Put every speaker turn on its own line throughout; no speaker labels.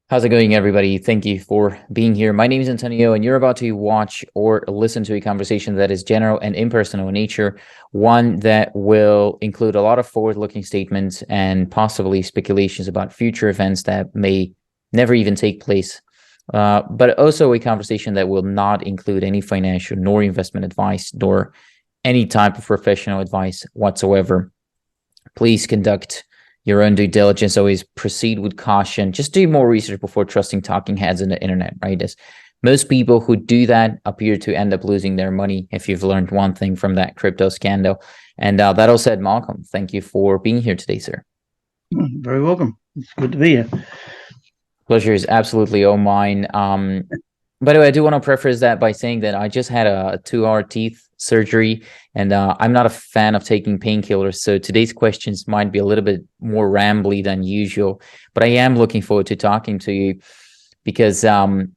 How's it going, everybody? Thank you for being here. My name is Antonio, and you're about to watch or listen to a conversation that is general and impersonal in nature, one that will include a lot of forward-looking statements and possibly speculations about future events that may never even take place, but also a conversation that will not include any financial nor investment advice nor any type of professional advice whatsoever. Please conduct your own due diligence. Always proceed with caution. Just do more research before trusting talking heads on the internet, right? As most people who do that appear to end up losing their money, if you've learned one thing from that crypto scandal. And that all said, Malcolm, thank you for being here today, sir.
Very welcome. It's good to be here.
Pleasure is absolutely all mine. By the way, I do want to preface that by saying that I just had a 2-hour teeth surgery, and I'm not a fan of taking painkillers. So today's questions might be a little bit more rambly than usual, but I am looking forward to talking to you because, Malcolm,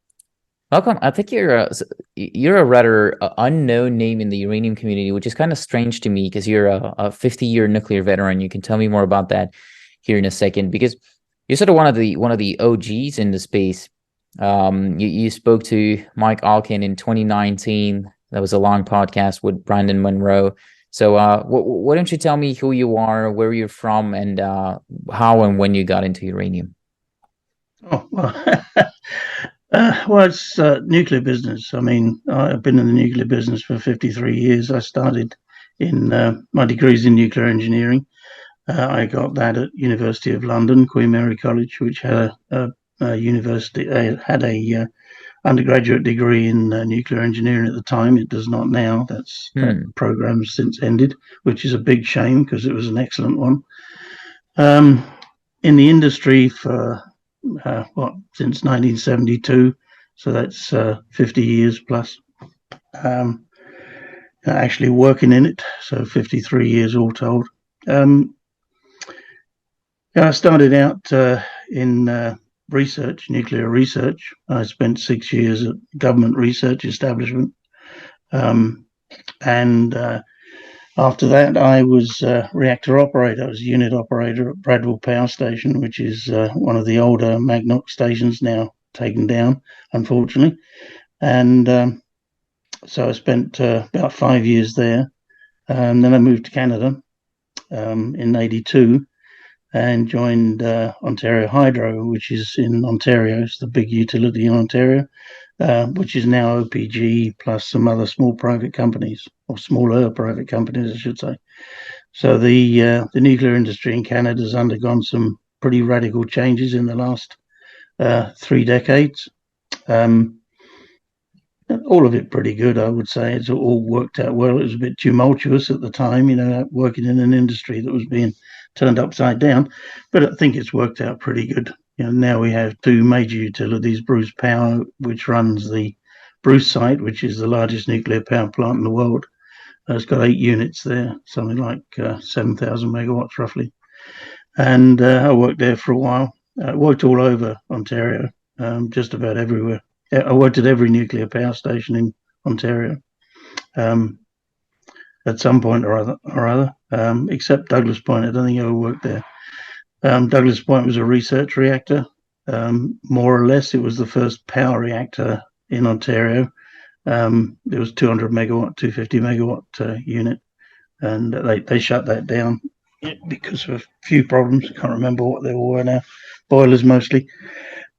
I think you're a rather unknown name in the uranium community, which is kind of strange to me because you're a 50-year nuclear veteran. You can tell me more about that here in a second, because you're sort of one of the OGs in the space. You spoke to Mike Alkin in 2019. That was a long podcast with Brandon Monroe. So why don't you tell me who you are, where you're from, and how and when you got into uranium?
Oh, well, well, it's nuclear business. I mean, I've been in the nuclear business for 53 years. I started in my degrees in nuclear engineering. I got that at University of London, Queen Mary College, which had a university had a undergraduate degree in nuclear engineering at the time. It does not now. That program's since ended, which is a big shame because it was an excellent one. Um, in the industry for since 1972, so that's 50 years plus. Actually working in it, so 53 years all told. I started out in research, nuclear research. I spent 6 years at government research establishment. And after that, I was reactor operator. I was unit operator at Bradwell Power Station, which is one of the older Magnox stations now taken down, unfortunately. And so I spent about 5 years there. Then I moved to Canada in '82 and joined Ontario Hydro, which is in Ontario. It's the big utility in Ontario, which is now OPG plus some other small private companies, or smaller private companies, I should say. So the nuclear industry in Canada has undergone some pretty radical changes in the last 3 decades. All of it pretty good, I would say. It's all worked out well. It was a bit tumultuous at the time, working in an industry that was being turned upside down, but I think it's worked out pretty good. Now we have 2 major utilities: Bruce Power, which runs the Bruce site, which is the largest nuclear power plant in the world. It's got 8 units there, something like 7,000 megawatts roughly. And I worked there for a while. I worked all over Ontario, just about everywhere. I worked at every nuclear power station in Ontario at some point or other, except Douglas Point. I don't think I ever worked there. Douglas Point was a research reactor. More or less, it was the first power reactor in Ontario. It was 200 megawatt, 250 megawatt unit, and they shut that down because of a few problems. I can't remember what they were now. Boilers mostly.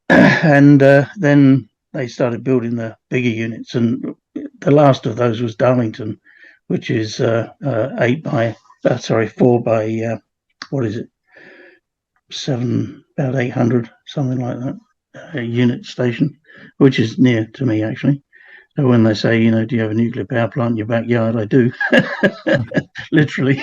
And then they started building the bigger units, and the last of those was Darlington, which is 4 by what is it, 7, about 800, something like that, a unit station, which is near to me actually. So when they say, do you have a nuclear power plant in your backyard? I do, literally.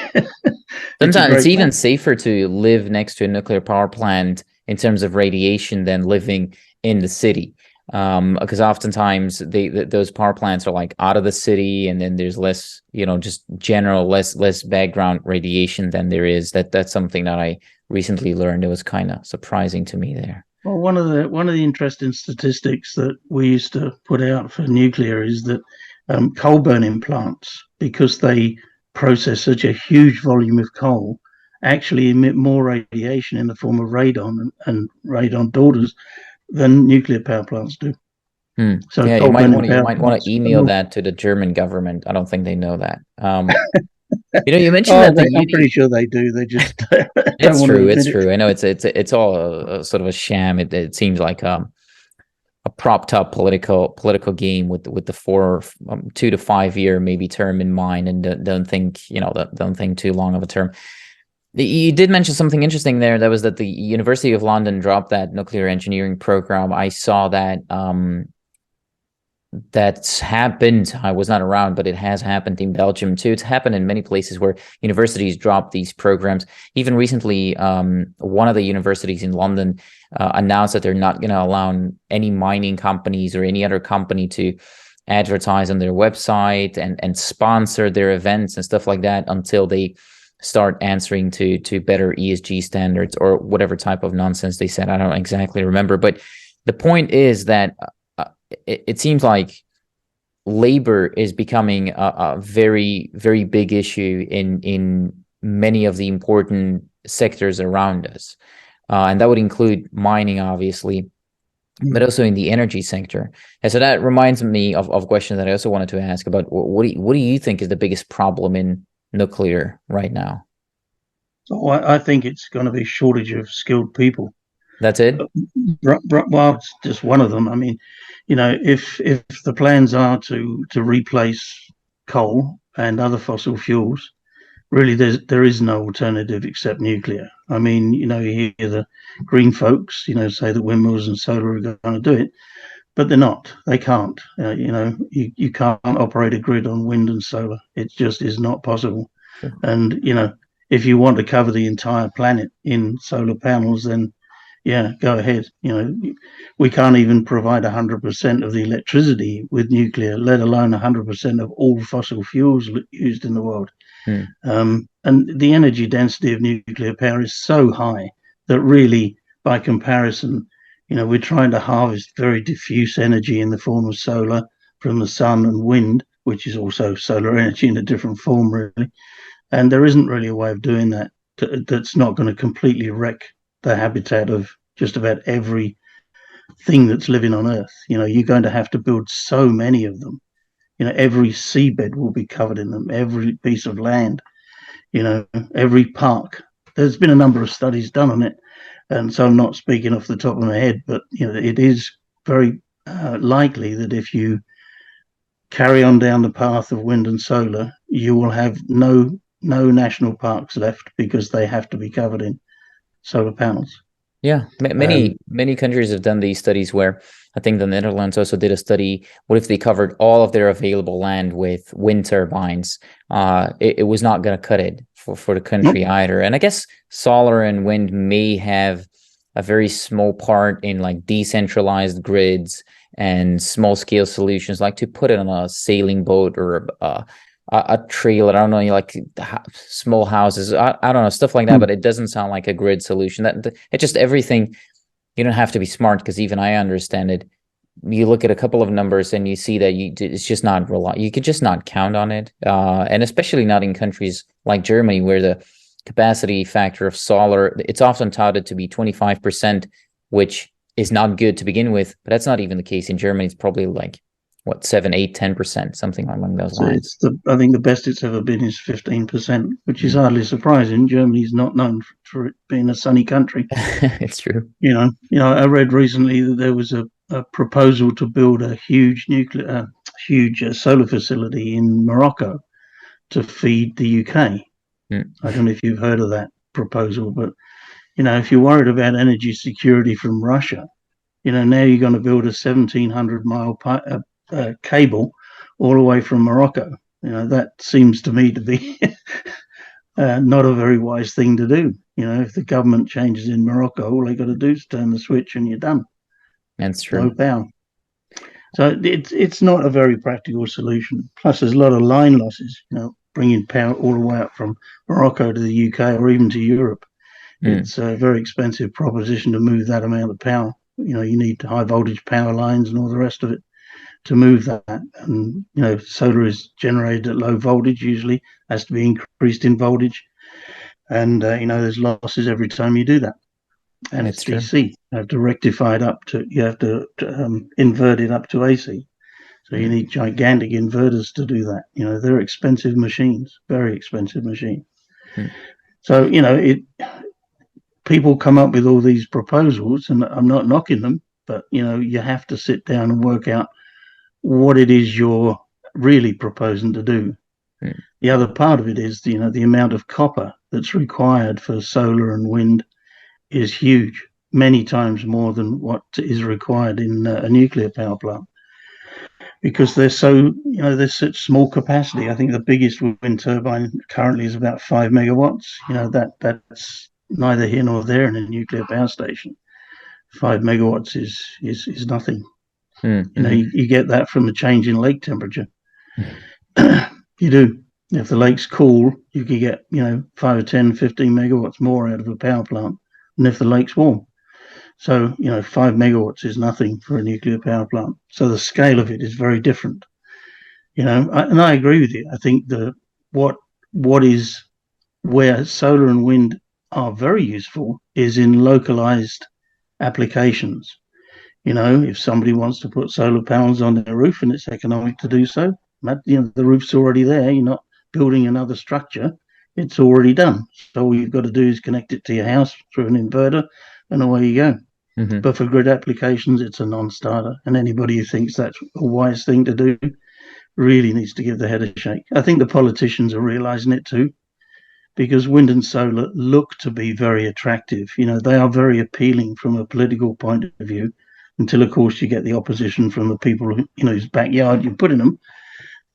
Sometimes it's even safer to live next to a nuclear power plant in terms of radiation than living in the city. Because oftentimes those power plants are like out of the city, and then there's less, just general less background radiation than there is. That's something that I recently learned. It was kind of surprising to me there.
Well, one of the interesting statistics that we used to put out for nuclear is that coal burning plants, because they process such a huge volume of coal, actually emit more radiation in the form of radon and radon daughters than nuclear power plants do. So
Yeah,
coal burning
you
power
might want
plants
to email that to the German government. I don't think they know that. You mentioned
oh,
that the
I'm pretty
uni.
sure they do. They just don't
It's
want to
true. It's
admit it.
true. I know it's all a sort of a sham. It seems like a propped up political game with the 2 to 5 year maybe term in mind, and don't think don't think too long of a term. You did mention something interesting there. That was that the University of London dropped that nuclear engineering program. I saw that that's happened. I was not around, but it has happened in Belgium too. It's happened in many places where universities drop these programs. Even recently, one of the universities in London announced that they're not going to allow any mining companies or any other company to advertise on their website and sponsor their events and stuff like that until they start answering to better ESG standards or whatever type of nonsense they said. I don't exactly remember, but the point is that it seems like labor is becoming a very, very big issue in many of the important sectors around us. And that would include mining, obviously, but also in the energy sector. And so that reminds me of a question that I also wanted to ask about what do you think is the biggest problem in nuclear right now?
So I think it's going to be shortage of skilled people.
That's it?
Well, it's just one of them. I mean, if the plans are to replace coal and other fossil fuels, really there is no alternative except nuclear. I mean, you hear the green folks, say that windmills and solar are going to do it, but they're not. They can't. You can't operate a grid on wind and solar. It just is not possible.
Sure.
And if you want to cover the entire planet in solar panels, then yeah, go ahead. We can't even provide 100% of the electricity with nuclear, let alone 100% of all fossil fuels used in the world. And the energy density of nuclear power is so high that really, by comparison, we're trying to harvest very diffuse energy in the form of solar from the sun and wind, which is also solar energy in a different form, really. And there isn't really a way of doing that that's not going to completely wreck the habitat of just about every thing that's living on Earth. You're going to have to build so many of them. Every seabed will be covered in them, every piece of land, every park. There's been a number of studies done on it, and so I'm not speaking off the top of my head, but it is very likely that if you carry on down the path of wind and solar, you will have no national parks left because they have to be covered in solar panels.
Yeah, many countries have done these studies where I think the Netherlands also did a study. What if they covered all of their available land with wind turbines? It was not going to cut it for the country either. And I guess solar and wind may have a very small part in like decentralized grids and small scale solutions, like to put it on a sailing boat or a trailer. I don't know, like small houses. I don't know, stuff like that. But it doesn't sound like a grid solution. It's just everything. You don't have to be smart because even I understand it. You look at a couple of numbers and you see that it's just not reliable. You could just not count on it, and especially not in countries like Germany where the capacity factor of solar, it's often touted to be 25%, which is not good to begin with. But that's not even the case in Germany. It's probably like what 7, 8, 10%, something along those lines.
I think the best it's ever been is 15%, which is hardly surprising. Germany's not known for it being a sunny country.
It's true.
I read recently that there was a proposal to build a huge solar facility in Morocco to feed the UK. I don't know if you've heard of that proposal, but if you're worried about energy security from Russia, now you're going to build a 1,700-mile cable all the way from Morocco. That seems to me to be not a very wise thing to do. If the government changes in Morocco, all they got to do is turn the switch and you're done.
That's true.
No power. So it's not a very practical solution. Plus, there's a lot of line losses. Bringing power all the way up from Morocco to the UK or even to Europe. It's a very expensive proposition to move that amount of power. You need high voltage power lines and all the rest of it to move that. And solar is generated at low voltage, usually has to be increased in voltage, and there's losses every time you do that. and it's
It's true.
DC. You have to rectify it up to, you have to invert it up to AC. So you
Mm,
need gigantic inverters to do that. You know, they're expensive machines, very expensive machines.
mm,
So, you know, people come up with all these proposals, and I'm not knocking them, but, you know, you have to sit down and work out what it is you're really proposing to do.
mm,
The other part of it is, you know, the amount of copper that's required for solar and wind is huge, many times more than what is required in a nuclear power plant, because they're so, you know, they're such small capacity. I think the biggest wind turbine currently is about 5 megawatts. You know, that's neither here nor there in a nuclear power station. 5 megawatts is nothing. You know,
mm,
you get that from a change in lake temperature.
mm,
You do. If the lake's cool, you could get, you know, 5 or 10, 15 megawatts more out of a power plant than if the lake's warm. So, you know, 5 megawatts is nothing for a nuclear power plant. So the scale of it is very different. You know, and I agree with you. I think what is where solar and wind are very useful is in localized applications. You know, if somebody wants to put solar panels on their roof and it's economic to do so, you know, the roof's already there. You're not building another structure. It's already done. So all you've got to do is connect it to your house through an inverter, and away you go.
mm,
But for grid applications, it's a non-starter. And anybody who thinks that's a wise thing to do really needs to give their head a shake. I think the politicians are realizing it too, because wind and solar look to be very attractive. You know, they are very appealing from a political point of view, until, of course, you get the opposition from the people who, you know, whose backyard you're putting them,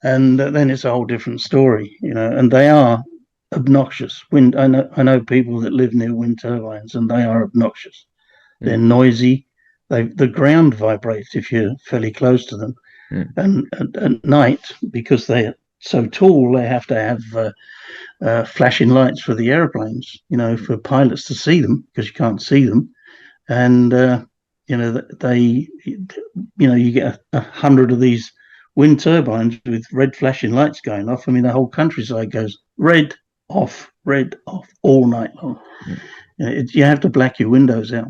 and then it's a whole different story. You know, and they are obnoxious. Wind. I know people that live near wind turbines, and they are obnoxious. They're
mm,
noisy. The ground vibrates if you're fairly close to them,
mm,
and at night, because they're so tall, they have to have flashing lights for the airplanes, you know, for pilots to see them, because you can't see them. And, you know, you get 100 of these wind turbines with red flashing lights going off. I mean, the whole countryside goes red off all night long.
mm.
You have to black your windows out.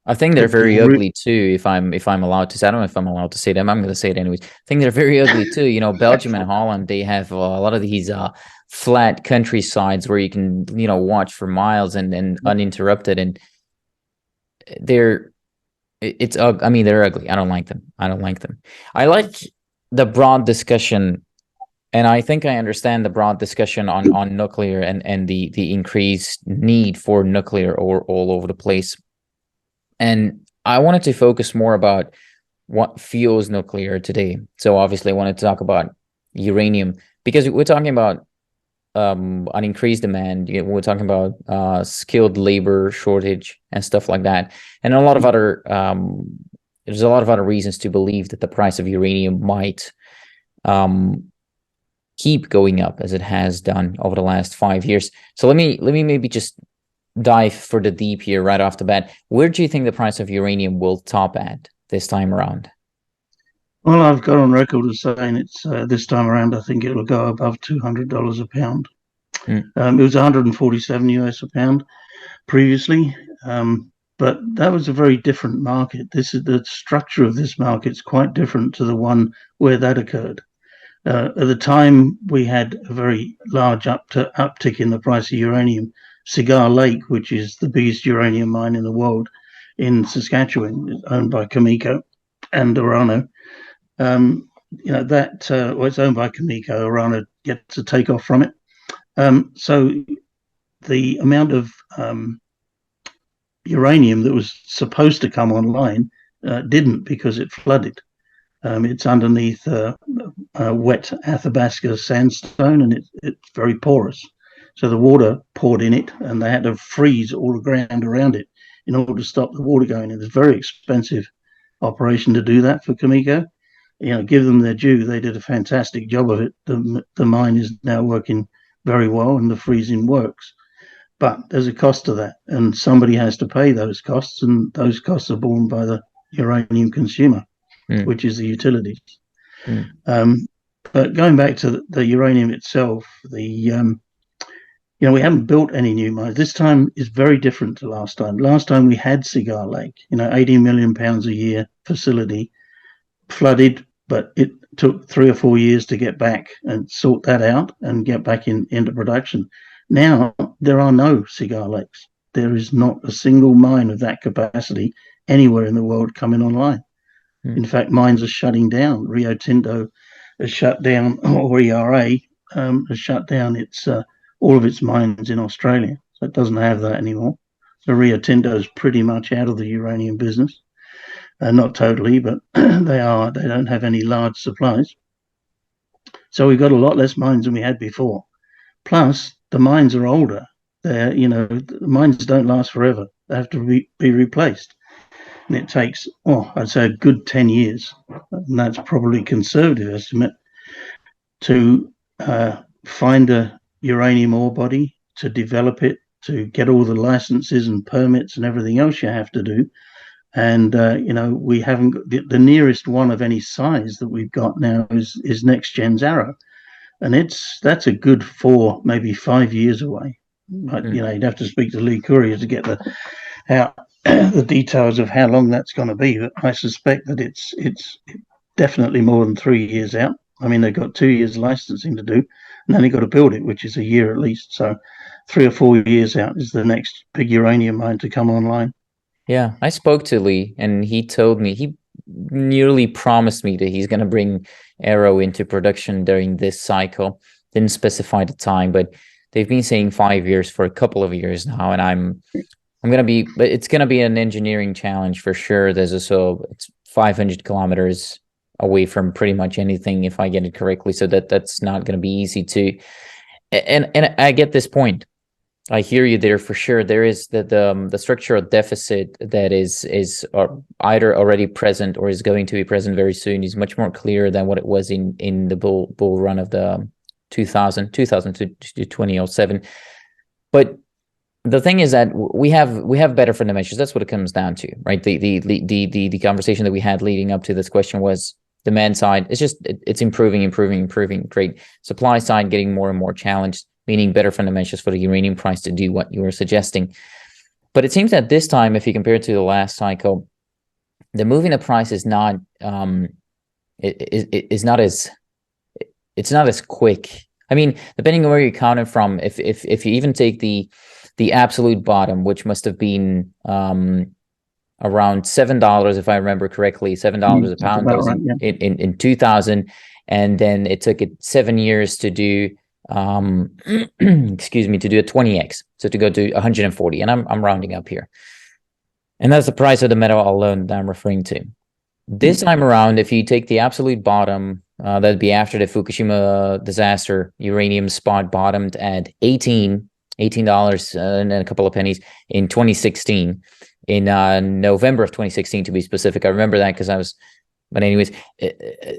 I think they're
People
very ugly too. If I'm allowed to say, I don't know if I'm allowed to say them. I'm going to say it anyways. I think they're very ugly too. You know, Belgium and Holland, they have a lot of these flat countrysides where you can, you know, watch for miles and uninterrupted, and they're it's I mean, they're ugly. I don't like them. I don't like them. I like the broad discussion, and I think I understand the broad discussion on nuclear and the increased need for nuclear or all over the place. And I wanted to focus more about what fuels nuclear today. So obviously I wanted to talk about uranium, because we're talking about an increased demand. You know, we're talking about skilled labor shortage and stuff like that, and a lot of other there's a lot of other reasons to believe that the price of uranium might keep going up as it has done over the last 5 years. So let me maybe just dive for the deep here right off the bat. Where do you think the price of uranium will top at this time around?
Well, I've got on record as saying it's this time around, I think it'll go above $200 a pound.
Mm,
It was 147 US a pound previously, but that was a very different market. This is the structure of this market is quite different to the one where that occurred. At the time, we had a very large uptick in the price of uranium. Cigar Lake, which is the biggest uranium mine in the world in Saskatchewan, is owned by Cameco and Orano. You know that well, it's owned by Cameco. Orano gets a takeoff from it. So the amount of uranium that was supposed to come online didn't, because it flooded. It's underneath wet Athabasca sandstone, and it's very porous. So the water poured in it, and they had to freeze all the ground around it in order to stop the water going in. It's a very expensive operation to do that for Cameco. You know, give them their due; they did a fantastic job of it. The mine is now working very well, and the freezing works. But there's a cost to that, and somebody has to pay those costs, and those costs are borne by the uranium consumer,
mm,
which is the utilities.
mm,
But going back to the uranium itself, the we haven't built any new mines. This time is very different to last time. Last time we had Cigar Lake, 18 million pounds a year facility, flooded, but it took 3 or 4 years to get back and sort that out and get back into production. Now there are no Cigar Lakes. There is not a single mine of that capacity anywhere in the world coming online. In fact, mines are shutting down. Rio Tinto has shut down, or ERA has shut down all of its mines in Australia. So it doesn't have that anymore. So Rio Tinto is pretty much out of the uranium business. Not totally, but they don't have any large supplies. So we've got a lot less mines than we had before. Plus, the mines are older. The mines don't last forever. They have to be replaced. And it takes, I'd say a good 10 years, and that's probably a conservative estimate, to find a uranium ore body, to develop it, to get all the licenses and permits and everything else you have to do. And, we haven't got the nearest one of any size that we've got now is Next Gen's Arrow. And that's a good 4, maybe 5 years away. But, you'd have to speak to Lee Courier to get the details of how long that's going to be. But I suspect that it's definitely more than 3 years out. I mean, they've got 2 years licensing to do, and then they've got to build it, which is a year at least. So 3 or 4 years out is the next big uranium mine to come online.
Yeah, I spoke to Lee, and he told me, he nearly promised me that he's going to bring Arrow into production during this cycle. Didn't specify the time, but they've been saying 5 years for a couple of years now, and but it's going to be an engineering challenge for sure. It's 500 kilometers away from pretty much anything, if I get it correctly. So that's not going to be easy to, and I get this point. I hear you there for sure. There is the structural deficit that is either already present or is going to be present very soon is much more clear than what it was in the bull run of the 2000 to 2007. But the thing is that we have better fundamentals. That's what it comes down to, right? The conversation that we had leading up to this question was demand side. It's improving. Great. Supply side getting more and more challenged, meaning better fundamentals for the uranium price to do what you were suggesting. But it seems that this time, if you compare it to the last cycle, the move in the price is not it's not as quick. I mean, depending on where you're counting from, if you even take the absolute bottom, which must have been around $7, if I remember correctly, $7 a pound. That was right, in 2000, and then it took it 7 years to do excuse me, to do a 20x, so to go to 140, and I'm rounding up here, and that's the price of the metal alone that I'm referring to. This time around, if you take the absolute bottom, that'd be after the Fukushima disaster, uranium spot bottomed at $18 and a couple of pennies in 2016, in November of 2016 to be specific. I remember that because I was. But anyways,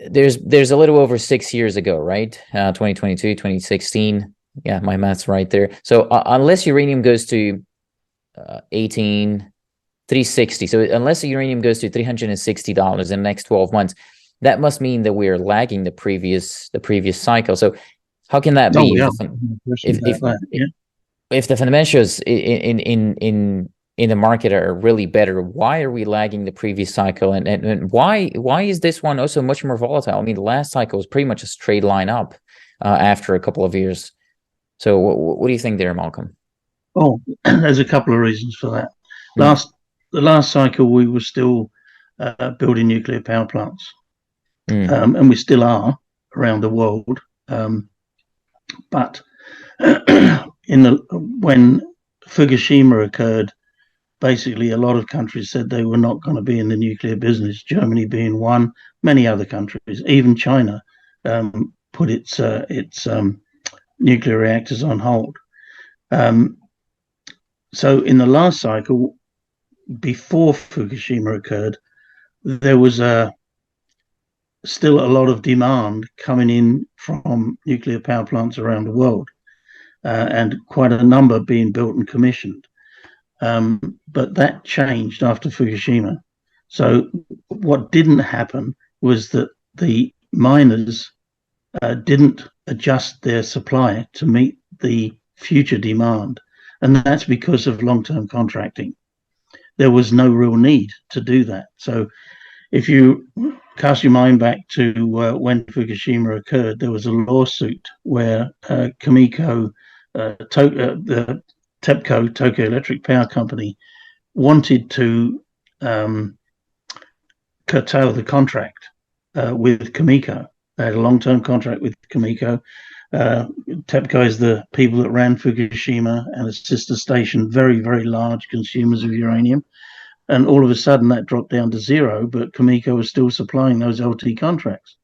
there's a little over 6 years ago, right? 2022, 2016. Yeah, my math's right there. So unless uranium goes to 360, so unless the uranium goes to $360 in the next 12 months, that must mean that we're lagging the previous cycle. So how can that be? If the fundamentals in the market are really better, why are we lagging the previous cycle, and why is this one also much more volatile? I mean, the last cycle was pretty much a straight line up after a couple of years. So what do you think there, Malcolm?
Oh, there's a couple of reasons for that. The last cycle we were still building nuclear power plants, and we still are around the world, but when Fukushima occurred, basically a lot of countries said they were not going to be in the nuclear business, Germany being one, many other countries, even China put its nuclear reactors on hold. So in the last cycle, before Fukushima occurred, there was still a lot of demand coming in from nuclear power plants around the world, and quite a number being built and commissioned. But that changed after Fukushima. So what didn't happen was that the miners didn't adjust their supply to meet the future demand. And that's because of long-term contracting. There was no real need to do that. So if you cast your mind back to when Fukushima occurred, there was a lawsuit where Kamiko, the TEPCO, Tokyo Electric Power Company, wanted to curtail the contract with Kamiko. They had a long-term contract with Kamiko. TEPCO is the people that ran Fukushima and a sister station, very, very large consumers of uranium. And all of a sudden that dropped down to zero, but Kamiko was still supplying those LT contracts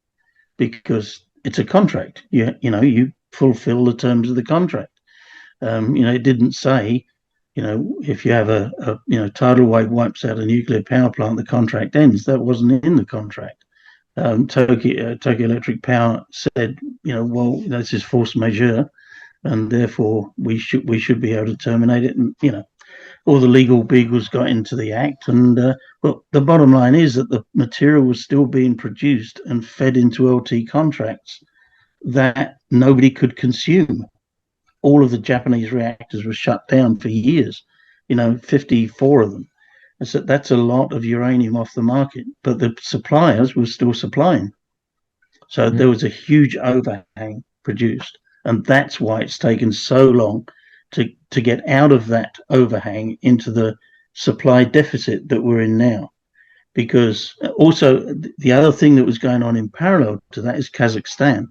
because it's a contract. You fulfill the terms of the contract. It didn't say, if you have a tidal wave wipes out a nuclear power plant, the contract ends. That wasn't in the contract. Tokyo Electric Power said, well, this is force majeure, and therefore we should be able to terminate it. And all the legal beagles got into the act. And well, the bottom line is that the material was still being produced and fed into LT contracts that nobody could consume. All of the Japanese reactors were shut down for years. 54 of them. So that's a lot of uranium off the market, but the suppliers were still supplying. So there was a huge overhang produced, and that's why it's taken so long to get out of that overhang into the supply deficit that we're in now. Because also the other thing that was going on in parallel to that is Kazakhstan.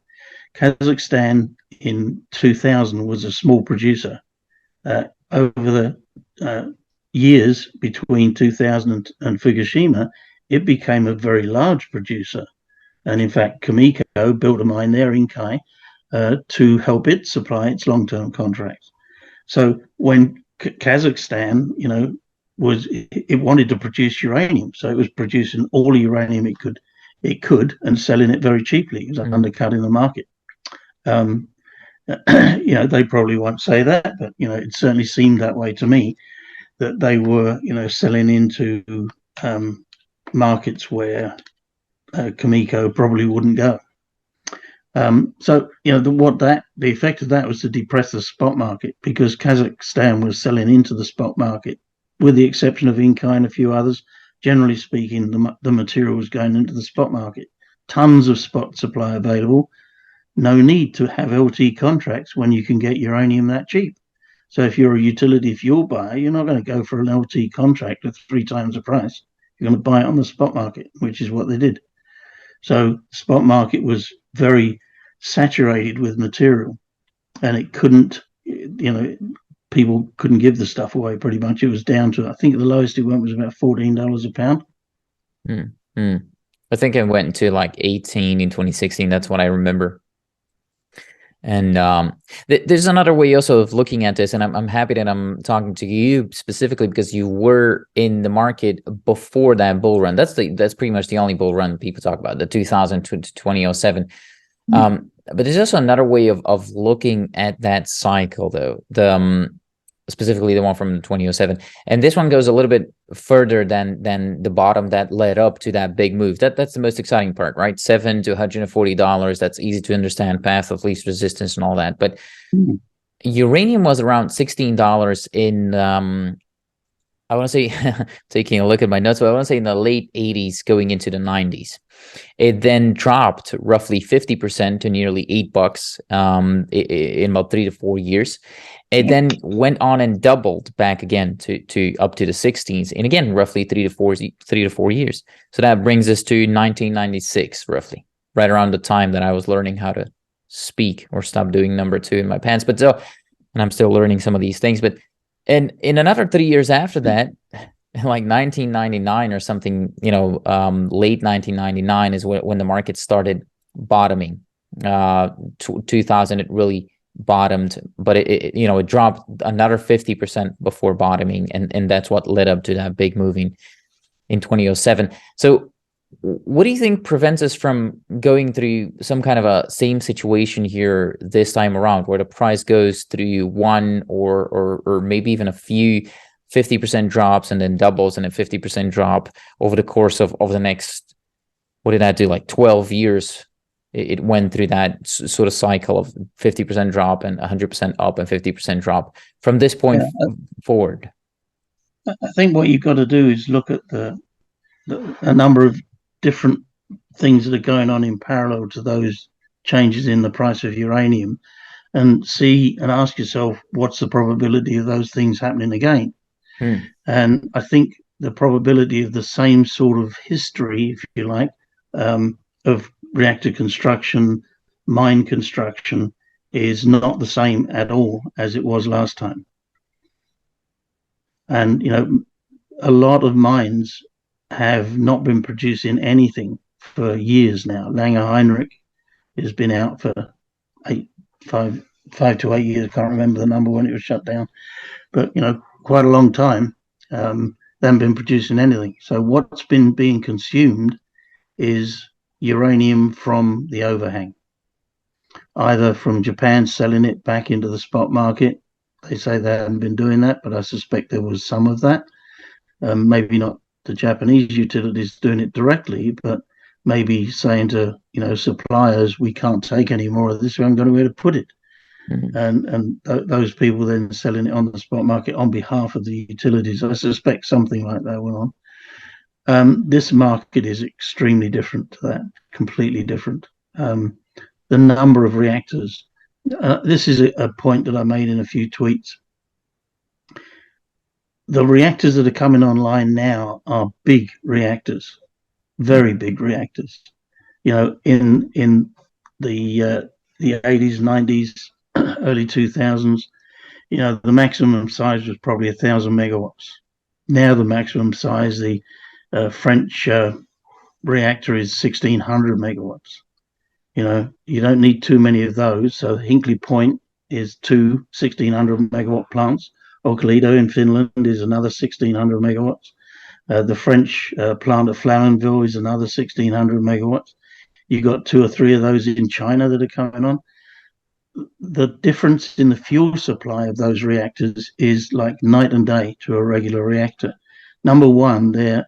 Kazakhstan in 2000 was a small producer. Over the years between 2000 and Fukushima, it became a very large producer. And in fact, Kamiko built a mine there in Kai to help it supply its long-term contracts. So when Kazakhstan, it wanted to produce uranium, so it was producing all the uranium it could and selling it very cheaply. It was undercutting the market. They probably won't say that, but it certainly seemed that way to me, that they were selling into markets where Kamiko probably wouldn't go. So the effect of that was to depress the spot market, because Kazakhstan was selling into the spot market, with the exception of Inkai and a few others. Generally speaking, the material was going into the spot market. Tons of spot supply available. No need to have LT contracts when you can get uranium that cheap. So if you're a utility fuel buyer, you're not going to go for an LT contract at 3 times the price. You're going to buy it on the spot market, which is what they did. So the spot market was very saturated with material, and it couldn't, people couldn't give the stuff away pretty much. It was down to, I think the lowest it went was about $14 a pound.
I think it went to like 18 in 2016. That's what I remember. And there's another way also of looking at this, and I'm happy that I'm talking to you specifically because you were in the market before that bull run. That's pretty much the only bull run people talk about, the 2000 to 2007. But there's also another way of looking at that cycle, though. Specifically the one from 2007, and this one goes a little bit further than the bottom that led up to that big move. That's the most exciting part, right? $7 to $140. That's easy to understand, path of least resistance and all that. But uranium was around $16 in I want to say, taking a look at my notes, but I want to say in the late 80s going into the 90s. It then dropped roughly 50% to nearly $8 in about 3 to 4 years. It then went on and doubled back again to up to the 16s, and again roughly 3 to 4 years. So that brings us to 1996, roughly, right around the time that I was learning how to speak or stop doing number 2 in my pants. But so, and I'm still learning some of these things. But and in another 3 years after that, like 1999 or something, late 1999 is when the market started bottoming. 2000 it really bottomed, but it dropped another 50% before bottoming, and that's what led up to that big move in 2007. So what do you think prevents us from going through some kind of a same situation here this time around, where the price goes through one or maybe even a few 50% drops and then doubles and a 50% drop over the course of the next, what did that do, like 12 years? it went through that sort of cycle of 50% drop and 100% up and 50% drop from this point forward.
I think what you've got to do is look at a number of different things that are going on in parallel to those changes in the price of uranium, and see and ask yourself, what's the probability of those things happening again? And I think the probability of the same sort of history, if you like, of reactor construction, mine construction, is not the same at all as it was last time. And, you know, a lot of mines have not been producing anything for years now. Langer Heinrich has been out for 5 to 8 years. I can't remember the number when it was shut down, but, you know, quite a long time. They haven't been producing anything. So what's been being consumed is uranium from the overhang, either from Japan selling it back into the spot market. They say they haven't been doing that, but I suspect there was some of that. Maybe not the Japanese utilities doing it directly, but maybe saying to, you know, suppliers, we can't take any more of this, we haven't got anywhere to put it. And those people then selling it on the spot market on behalf of the utilities. I suspect something like that went on. This market is extremely different to that, completely different. The number of reactors, this is a point that I made in a few tweets. The reactors that are coming online now are big reactors, very big reactors. You know, in the 80s, 90s, early 2000s, you know, the maximum size was probably 1,000 megawatts. Now the maximum size, the French reactor is 1,600 megawatts. You know, you don't need too many of those. So Hinkley Point is 2 1,600 megawatt plants. Olkiluoto in Finland is another 1,600 megawatts. The French plant at Flamanville is another 1,600 megawatts. You've got 2 or 3 of those in China that are coming on. The difference in the fuel supply of those reactors is like night and day to a regular reactor. Number one, they're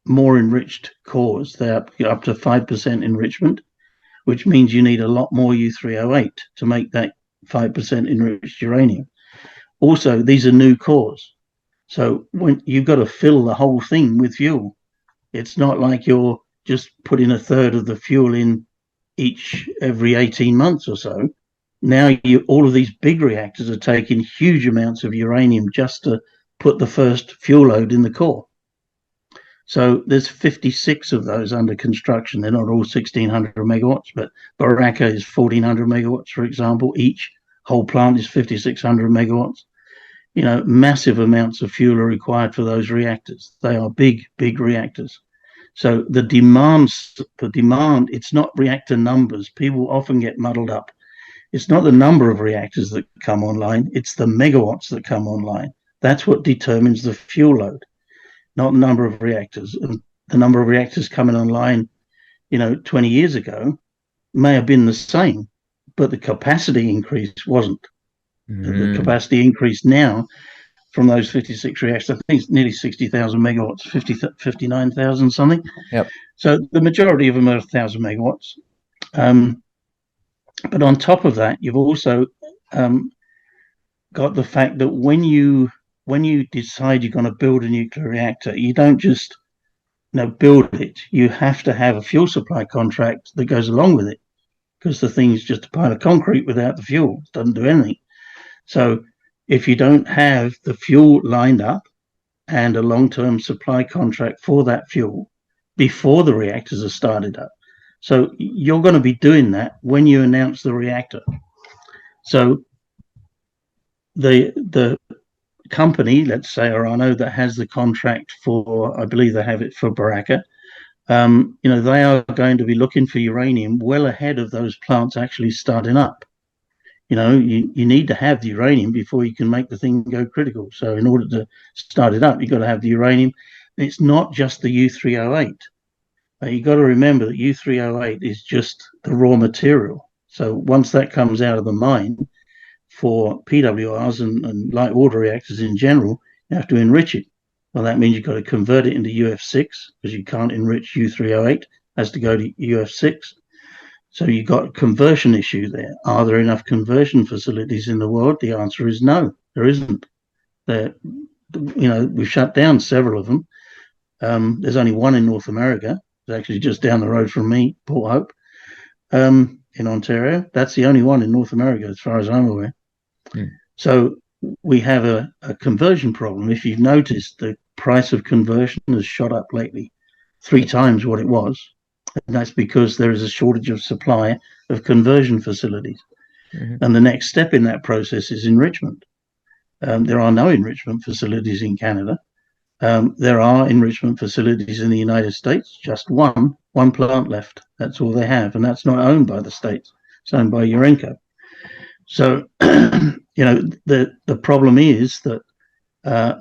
more enriched cores. They're up to 5% enrichment, which means you need a lot more U3O8 to make that 5% enriched uranium. Also, these are new cores. So when you've got to fill the whole thing with fuel, it's not like you're just putting a third of the fuel in every 18 months or so. Now all of these big reactors are taking huge amounts of uranium just to put the first fuel load in the core. So there's 56 of those under construction. They're not all 1,600 megawatts, but Baraka is 1,400 megawatts, for example. Each whole plant is 5,600 megawatts. You know, massive amounts of fuel are required for those reactors. They are big, big reactors. So the demand, it's not reactor numbers. People often get muddled up. It's not the number of reactors that come online, it's the megawatts that come online. That's what determines the fuel load, not the number of reactors. And the number of reactors coming online, you know, 20 years ago may have been the same, but the capacity increase wasn't. The capacity increase now from those 56 reactors, I think it's nearly 60,000 megawatts, 59,000 something.
Yep.
So the majority of them are 1,000 megawatts. But on top of that, you've also got the fact that when you decide you're going to build a nuclear reactor, you don't just build it. You have to have a fuel supply contract that goes along with it, because the thing's just a pile of concrete without the fuel. It doesn't do anything. So if you don't have the fuel lined up and a long-term supply contract for that fuel before the reactors are started up, so you're going to be doing that when you announce the reactor. So the company, let's say Orano, that has the contract for, I believe they have it for Baraka, they are going to be looking for uranium well ahead of those plants actually starting up. You know, you need to have the uranium before you can make the thing go critical. So in order to start it up, you've got to have the uranium. It's not just the U3O8. You've got to remember that U3O8 is just the raw material. So once that comes out of the mine for PWRs and light water reactors in general, you have to enrich it. Well, that means you've got to convert it into UF6, because you can't enrich U3O8. It has to go to UF6. So you've got a conversion issue there. Are there enough conversion facilities in the world? The answer is no, there isn't. We've shut down several of them. There's only one in North America. It's actually just down the road from me, Port Hope, in Ontario. That's the only one in North America, as far as I'm aware. So we have a conversion problem. If you've noticed, the price of conversion has shot up lately, 3 times what it was. And that's because there is a shortage of supply of conversion facilities. And the next step in that process is enrichment. There are no enrichment facilities in Canada. There are enrichment facilities in the United States, just one plant left. That's all they have. And that's not owned by the states. It's owned by Urenco. So, the problem is that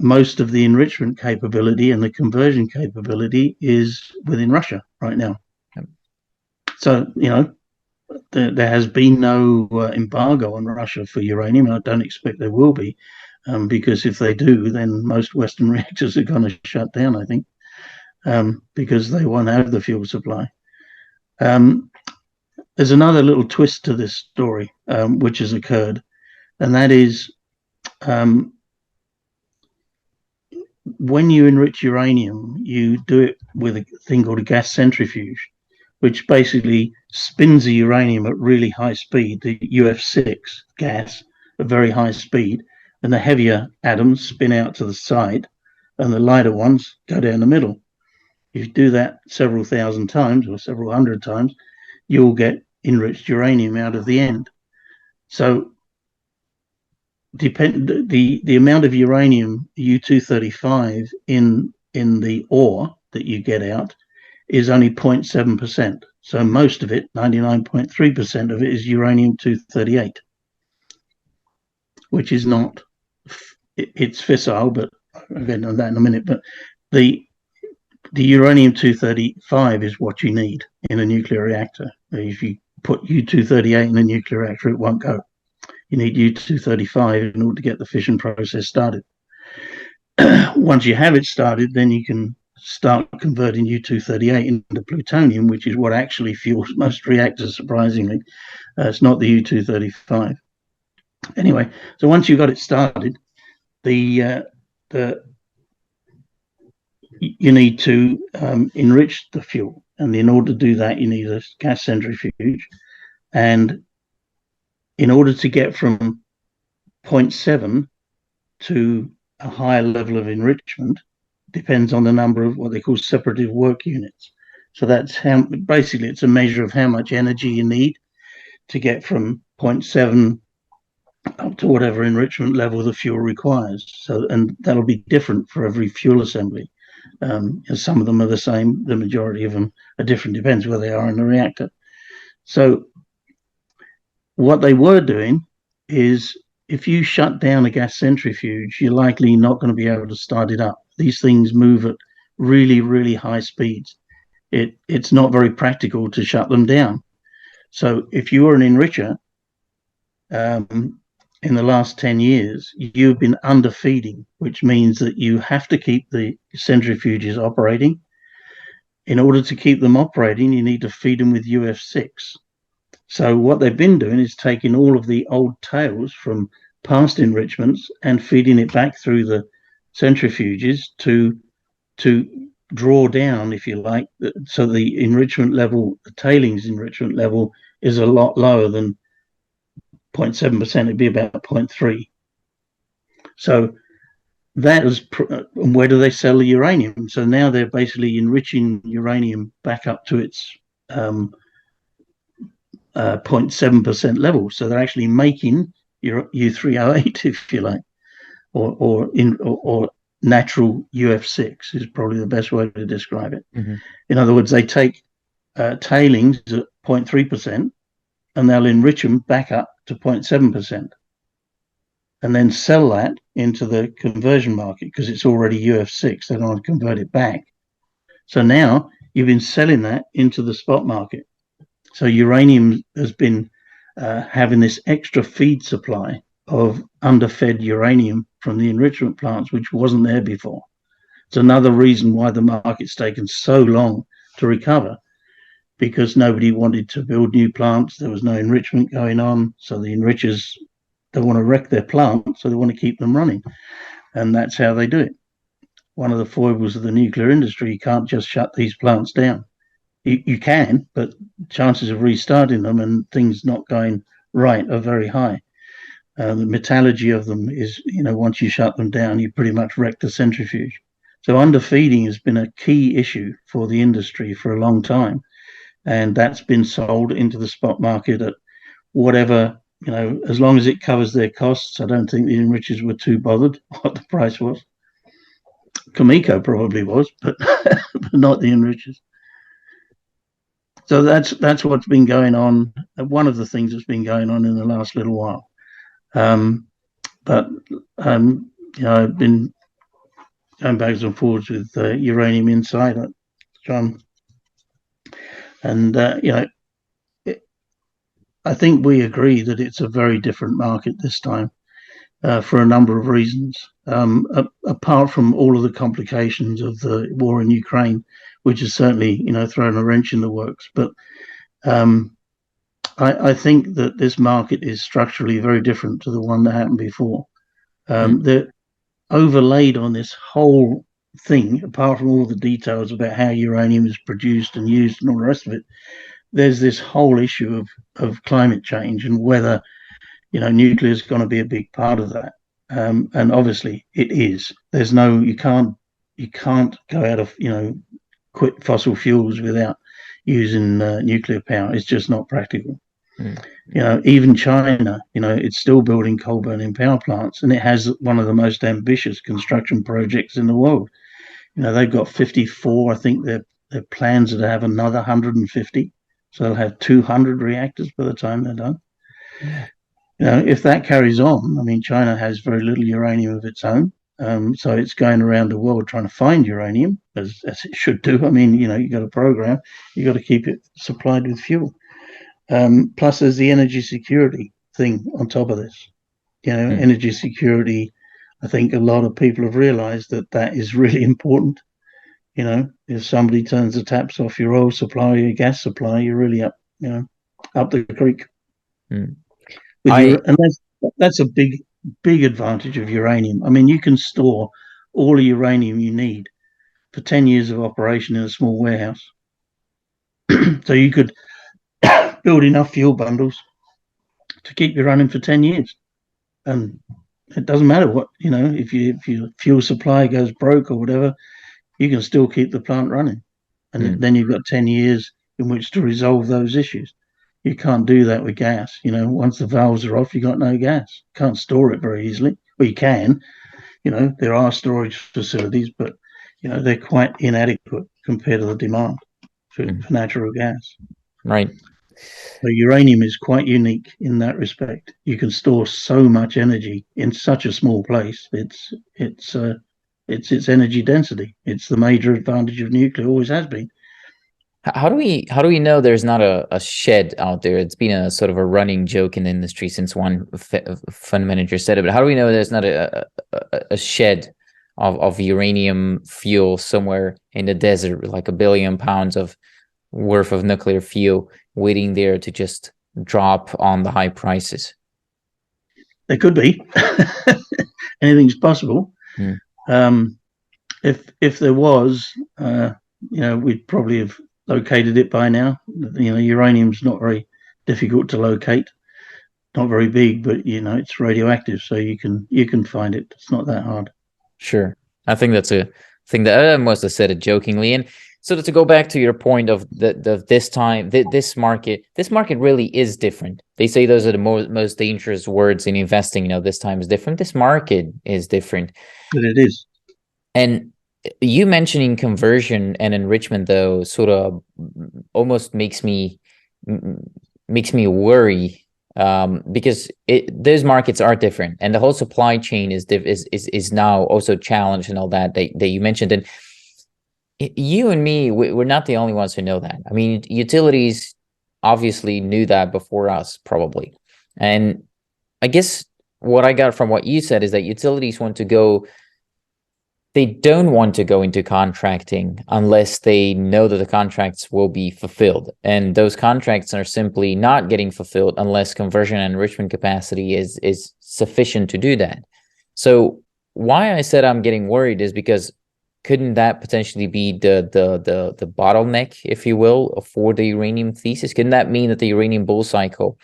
most of the enrichment capability and the conversion capability is within Russia right now. So, there has been no embargo on Russia for uranium, and I don't expect there will be, because if they do, then most Western reactors are going to shut down, I think, because they won't have the fuel supply. There's another little twist to this story, which has occurred, and that is when you enrich uranium, you do it with a thing called a gas centrifuge, which basically spins the uranium at really high speed, the UF6 gas at very high speed, and the heavier atoms spin out to the side, and the lighter ones go down the middle. If you do that several thousand times or several hundred times, you'll get enriched uranium out of the end. So the amount of uranium U-235 in the ore that you get out is only 0.7%. So most of it, 99.3% of it, is uranium-238, which is not, it's fissile, but I'll get into that in a minute. But the uranium-235 is what you need in a nuclear reactor. If you put U-238 in a nuclear reactor, it won't go. You need U-235 in order to get the fission process started. Once you have it started, then you can start converting U-238 into plutonium, which is what actually fuels most reactors, surprisingly. It's not the U-235. Anyway, so once you got it started, you need to enrich the fuel. And in order to do that, you need a gas centrifuge. And in order to get from 0.7 to a higher level of enrichment, depends on the number of what they call separative work units. So that's how, basically, it's a measure of how much energy you need to get from 0.7 up to whatever enrichment level the fuel requires. So, and that'll be different for every fuel assembly. Some of them are the same, the majority of them are different, depends where they are in the reactor. So what they were doing is, if you shut down a gas centrifuge, you're likely not going to be able to start it up. These things move at really, really high speeds. It's not very practical to shut them down. So if you were an enricher, in the last 10 years, you've been underfeeding, which means that you have to keep the centrifuges operating. In order to keep them operating, you need to feed them with UF6. So what they've been doing is taking all of the old tails from past enrichments and feeding it back through the centrifuges to draw down, if you like, so the enrichment level, the tailings enrichment level, is a lot lower than 0.7%. It'd be about 0.3. So that is, where do they sell the uranium? So now they're basically enriching uranium back up to its 0.7% level. So they're actually making U308, if you like, or natural UF6 is probably the best way to describe it. Mm-hmm. In other words, they take tailings at 0.3% and they'll enrich them back up to 0.7% and then sell that into the conversion market because it's already UF6. They don't want to convert it back. So now you've been selling that into the spot market. So uranium has been having this extra feed supply of underfed uranium from the enrichment plants, which wasn't there before. It's another reason why the market's taken so long to recover, because nobody wanted to build new plants. There was no enrichment going on. So the enrichers don't want to wreck their plant, so they want to keep them running. And that's how they do it. One of the foibles of the nuclear industry, you can't just shut these plants down. You can, but chances of restarting them and things not going right are very high. The metallurgy of them is, once you shut them down, you pretty much wreck the centrifuge. So underfeeding has been a key issue for the industry for a long time. And that's been sold into the spot market at whatever, as long as it covers their costs. I don't think the enrichers were too bothered what the price was. Comico probably was, but not the enrichers. So that's what's been going on. One of the things that's been going on in the last little while. But I've been going backwards and forwards with Uranium Insider, John, and I think we agree that it's a very different market this time for a number of reasons. Apart from all of the complications of the war in Ukraine, which has certainly thrown a wrench in the works, but I think that this market is structurally very different to the one that happened before. They're overlaid on this whole thing, apart from all the details about how uranium is produced and used and all the rest of it. There's this whole issue of climate change and whether nuclear is going to be a big part of that. And obviously it is. There's no, you can't go out of, quit fossil fuels without using nuclear power. It's just not practical. Even China, it's still building coal burning power plants, and it has one of the most ambitious construction projects in the world. They've got 54. I think their plans are to have another 150. So they'll have 200 reactors by the time they're done. If that carries on, I mean, China has very little uranium of its own. So it's going around the world trying to find uranium, as it should do. I mean, you've got a program, you've got to keep it supplied with fuel. Plus, there's the energy security thing on top of this. Energy security, I think a lot of people have realized that is really important. If somebody turns the taps off your oil supply, your gas supply, you're really up the creek. And that's a big advantage of uranium. I mean, you can store all the uranium you need for 10 years of operation in a small warehouse. So you could build enough fuel bundles to keep you running for 10 years. And it doesn't matter what, if your fuel supply goes broke or whatever, you can still keep the plant running. And then you've got 10 years in which to resolve those issues. You can't do that with gas. Once the valves are off, you got no gas. Can't store it very easily. Well, you can. There are storage facilities, but they're quite inadequate compared to the demand for natural gas.
Right.
So uranium is quite unique in that respect. You can store so much energy in such a small place. It's its energy density. It's the major advantage of nuclear. Always has been.
How do we know there's not a shed out there? It's been a sort of a running joke in the industry since one fund manager said it. But how do we know there's not a shed of uranium fuel somewhere in the desert, like 1 billion pounds of worth of nuclear fuel waiting there to just drop on the high prices?
There could be. Anything's possible. If there was, we'd probably have located it by now. Uranium's not very difficult to locate, not very big, but it's radioactive, so you can find it. It's not that hard.
Sure. I think that's a thing that I must have said it jokingly. And so to go back to your point of this market really is different. They say those are the most dangerous words in investing. This time is different. This market is different.
But it is.
And you mentioning conversion and enrichment, though, sort of almost makes me worry, because those markets are different, and the whole supply chain is now also challenged, and all that you mentioned. And you and me, we're not the only ones who know that. I mean, utilities obviously knew that before us, probably. And I guess what I got from what you said is that utilities want to go they don't want to go into contracting unless they know that the contracts will be fulfilled. And those contracts are simply not getting fulfilled unless conversion and enrichment capacity is sufficient to do that. So why I said I'm getting worried is because couldn't that potentially be the bottleneck, if you will, for the uranium thesis? Couldn't that mean that the uranium bull cycle,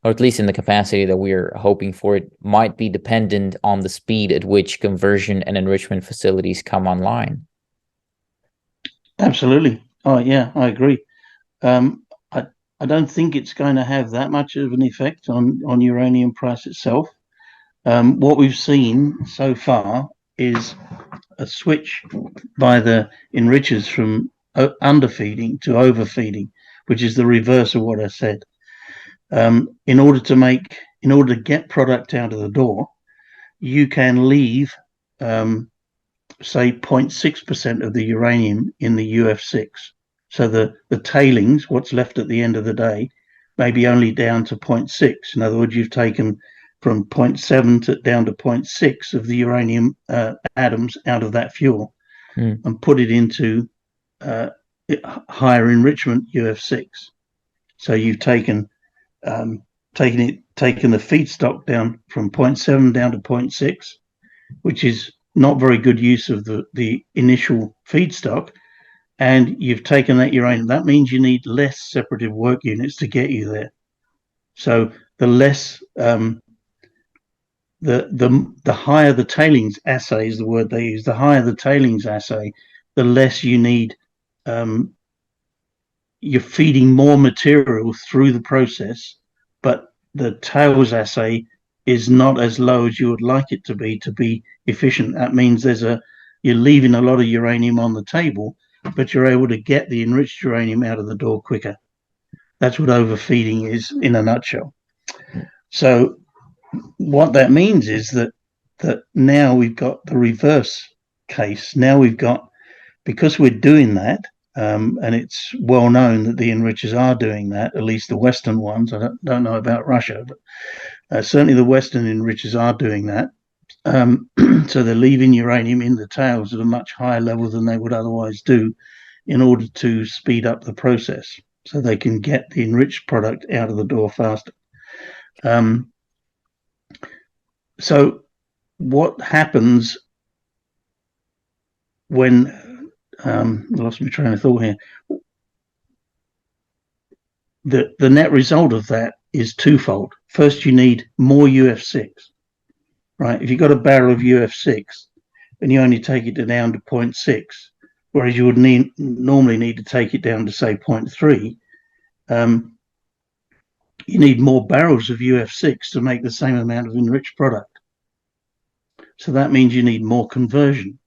or at least in the capacity that we're hoping for, it might be dependent on the speed at which conversion and enrichment facilities come online?
Absolutely. Oh, yeah, I agree. I don't think it's going to have that much of an effect on uranium price itself. What we've seen so far is a switch by the enrichers from underfeeding to overfeeding, which is the reverse of what I said. In order to get product out of the door, you can leave, say, 0.6% of the uranium in the UF6. So the tailings, what's left at the end of the day, may be only down to 0.6. In other words, you've taken from 0.7 down to 0.6 of the uranium atoms out of that fuel and put it into higher enrichment UF6. So you've taken the feedstock down from 0.7 down to 0.6, which is not very good use of the initial feedstock, and you've taken that uranium. That means you need less separative work units to get you there. So the less, the higher the tailings assay is the word they use. The higher the tailings assay, the less you need. You're feeding more material through the process, but the tails assay is not as low as you would like it to be efficient. That means you're leaving a lot of uranium on the table, but you're able to get the enriched uranium out of the door quicker. That's what overfeeding is in a nutshell. So what that means is that now we've got the reverse case. Now we've got, because we're doing that, and it's well known that the enrichers are doing that, at least the Western ones. I don't know about Russia, but certainly the Western enrichers are doing that. So they're leaving uranium in the tails at a much higher level than they would otherwise do in order to speed up the process so they can get the enriched product out of the door faster. So what happens when, I lost my train of thought here. The net result of that is twofold. First, you need more UF6. Right, if you've got a barrel of UF6 and you only take it down to 0.6, whereas you would normally need to take it down to, say, 0.3, you need more barrels of UF6 to make the same amount of enriched product. So that means you need more conversion,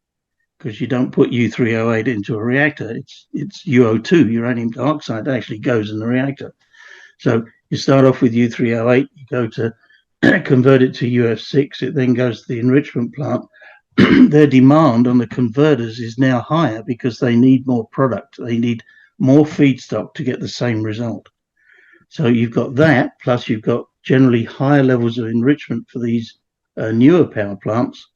because you don't put U3O8 into a reactor. It's UO2, uranium dioxide, that actually goes in the reactor. So you start off with U3O8, you go to convert it to UF6, it then goes to the enrichment plant. Their demand on the converters is now higher because they need more product. They need more feedstock to get the same result. So you've got that, plus you've got generally higher levels of enrichment for these newer power plants,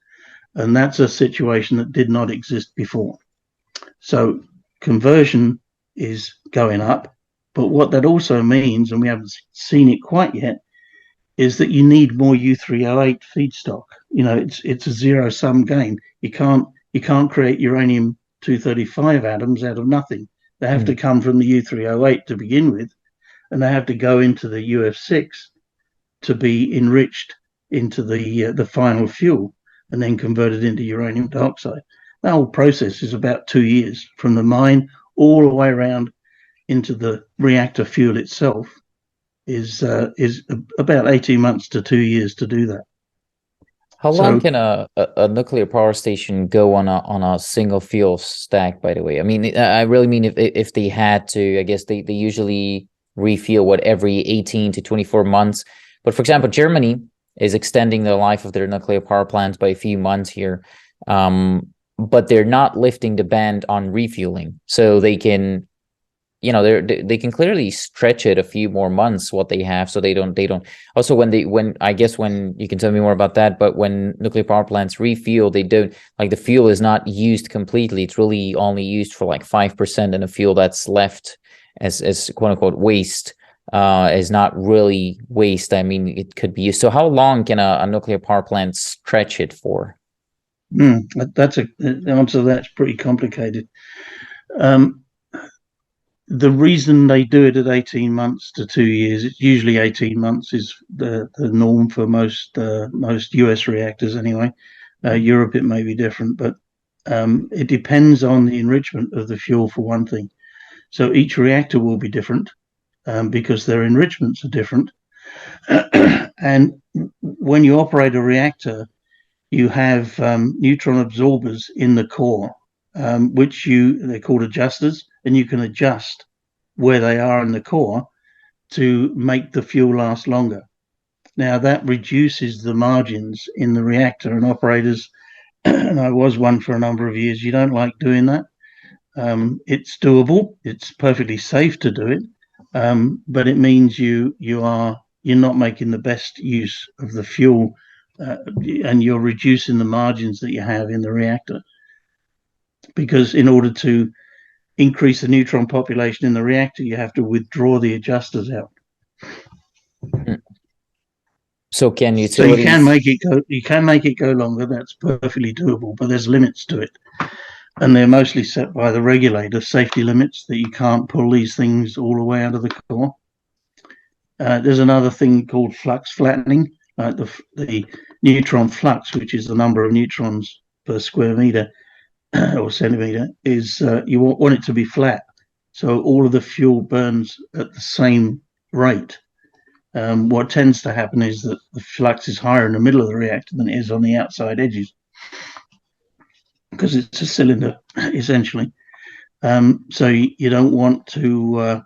and that's a situation that did not exist before. So conversion is going up, but what that also means, and we haven't seen it quite yet, is that you need more U3O8 feedstock. You know, it's a zero-sum game. You can't create uranium-235 atoms out of nothing. They have to come from the U3O8 to begin with, and they have to go into the UF6 to be enriched into the final fuel and then converted into uranium dioxide. That whole process is about 2 years from the mine all the way around into the reactor fuel itself. Is about 18 months to 2 years to do that.
How long can a nuclear power station go on a single fuel stack, by the way? I mean, I really mean if they had to, I guess they usually refuel every 18 to 24 months. But for example, Germany is extending the life of their nuclear power plants by a few months here. But they're not lifting the ban on refueling. So they can, you know, they can clearly stretch it a few more months what they have, so they don't also when I guess when you can tell me more about that, but when nuclear power plants refuel, they don't, like, the fuel is not used completely. It's really only used for like 5%, and the fuel that's left as quote unquote waste is not really waste. I mean, it could be used. So how long can a nuclear power plant stretch it for?
The answer to that's pretty complicated. The reason they do it at 18 months to 2 years, it's usually 18 months is the norm for most US reactors anyway. Europe, it may be different, but it depends on the enrichment of the fuel for one thing. So each reactor will be different because their enrichments are different. And when you operate a reactor, you have neutron absorbers in the core, which they're called adjusters, and you can adjust where they are in the core to make the fuel last longer. Now that reduces the margins in the reactor, and operators, and I was one for a number of years, you don't like doing that. It's doable. It's perfectly safe to do it, but it means you're not making the best use of the fuel, and you're reducing the margins that you have in the reactor. Because in order to increase the neutron population in the reactor, you have to withdraw the adjusters out.
So can utilities?
So you can make it go. You can make it go longer. That's perfectly doable, but there's limits to it, and they're mostly set by the regulator, safety limits, that you can't pull these things all the way out of the core. There's another thing called flux flattening, like the neutron flux, which is the number of neutrons per square meter or centimeter, is you want it to be flat, so all of the fuel burns at the same rate. What tends to happen is that the flux is higher in the middle of the reactor than it is on the outside edges, because it's a cylinder essentially. So you don't want to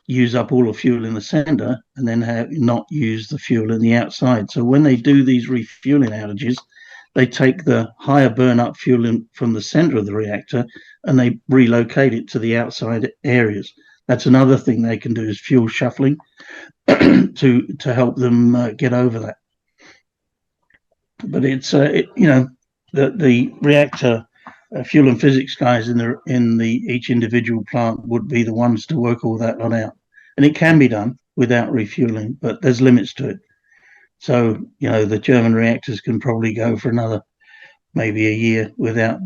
use up all the fuel in the center and then not use the fuel in the outside. So when they do these refueling outages, they take the higher burn up fuel from the center of the reactor and they relocate it to the outside areas. That's another thing they can do, is fuel shuffling to help them get over that. But it's the reactor fuel and physics guys in each individual plant would be the ones to work all that lot out, and it can be done without refueling, but there's limits to it. So the German reactors can probably go for another maybe a year without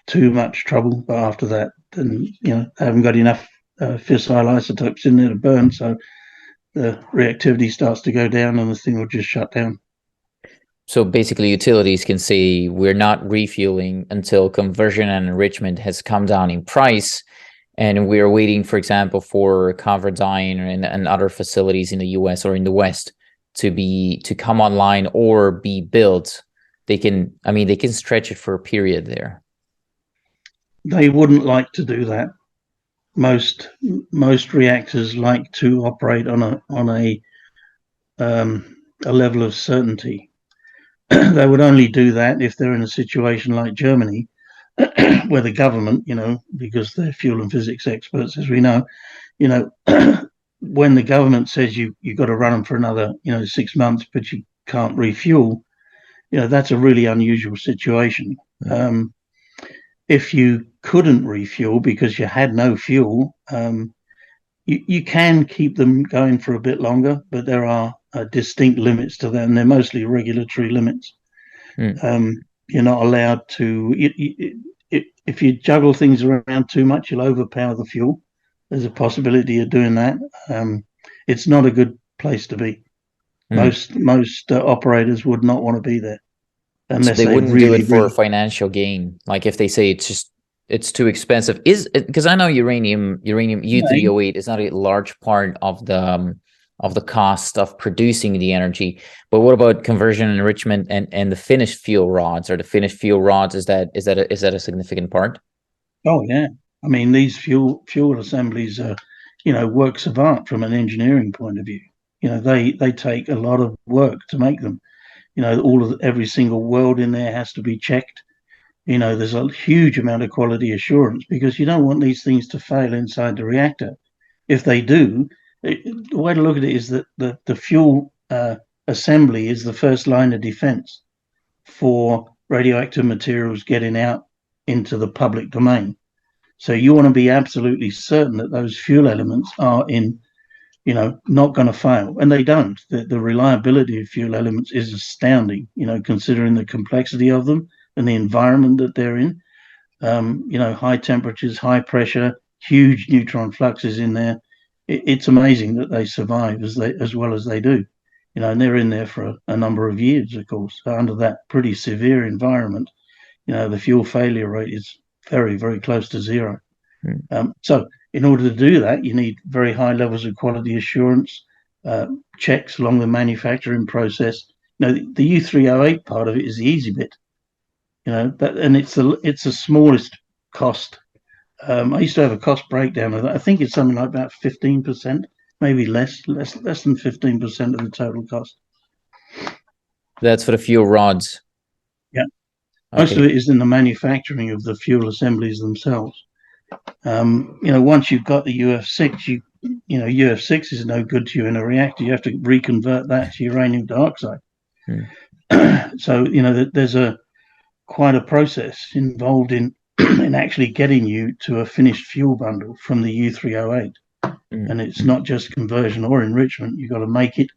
too much trouble, but after that, then they haven't got enough fissile isotopes in there to burn, so the reactivity starts to go down and the thing will just shut down.
So basically utilities can say we're not refueling until conversion and enrichment has come down in price, and we're waiting, for example, for ConverDyn and other facilities in the US or in the West to come online or be built. They can stretch it for a period there.
They wouldn't like to do that. Most reactors like to operate on a level of certainty. They would only do that if they're in a situation like Germany, where the government, because they're fuel and physics experts, as we know, when the government says you've got to run them for another 6 months, but you can't refuel, that's a really unusual situation. If you couldn't refuel because you had no fuel, you can keep them going for a bit longer, but there are distinct limits to that, and they're mostly regulatory limits. You're not allowed to. If you juggle things around too much, you'll overpower the fuel. There's a possibility of doing that. It's not a good place to be. Most operators would not want to be there, unless
so they wouldn't do it for financial gain. Like if they say it's too expensive, because I know uranium U3O8 is not a large part of the cost of producing the energy. But what about conversion and enrichment and the finished fuel rods? Or the finished fuel rods, is that a significant part?
Oh yeah, I mean, these fuel assemblies are works of art from an engineering point of view. They take a lot of work to make them. Every single weld in there has to be checked. There's a huge amount of quality assurance because you don't want these things to fail inside the reactor. If they do, the way to look at it is that the fuel assembly is the first line of defense for radioactive materials getting out into the public domain. So you want to be absolutely certain that those fuel elements are not going to fail, and they don't. The reliability of fuel elements is astounding, considering the complexity of them and the environment that they're in. High temperatures, high pressure, huge neutron fluxes in there. It's amazing that they survive as well as they do. And they're in there for a number of years, of course, under that pretty severe environment. The fuel failure rate is very, very close to zero. So in order to do that, you need very high levels of quality assurance, checks along the manufacturing process. The U3O8 part of it is the easy bit, and it's the smallest cost. I used to have a cost breakdown of that. I think it's something like about 15%, maybe less than 15% of the total cost.
That's for the fuel rods.
Yeah. Most of it is in the manufacturing of the fuel assemblies themselves. Once you've got the UF6, UF6 is no good to you in a reactor. You have to reconvert that to uranium dioxide. So, there's quite a process involved in actually getting you to a finished fuel bundle from the U3O8. And it's not just conversion or enrichment. You've got to make it.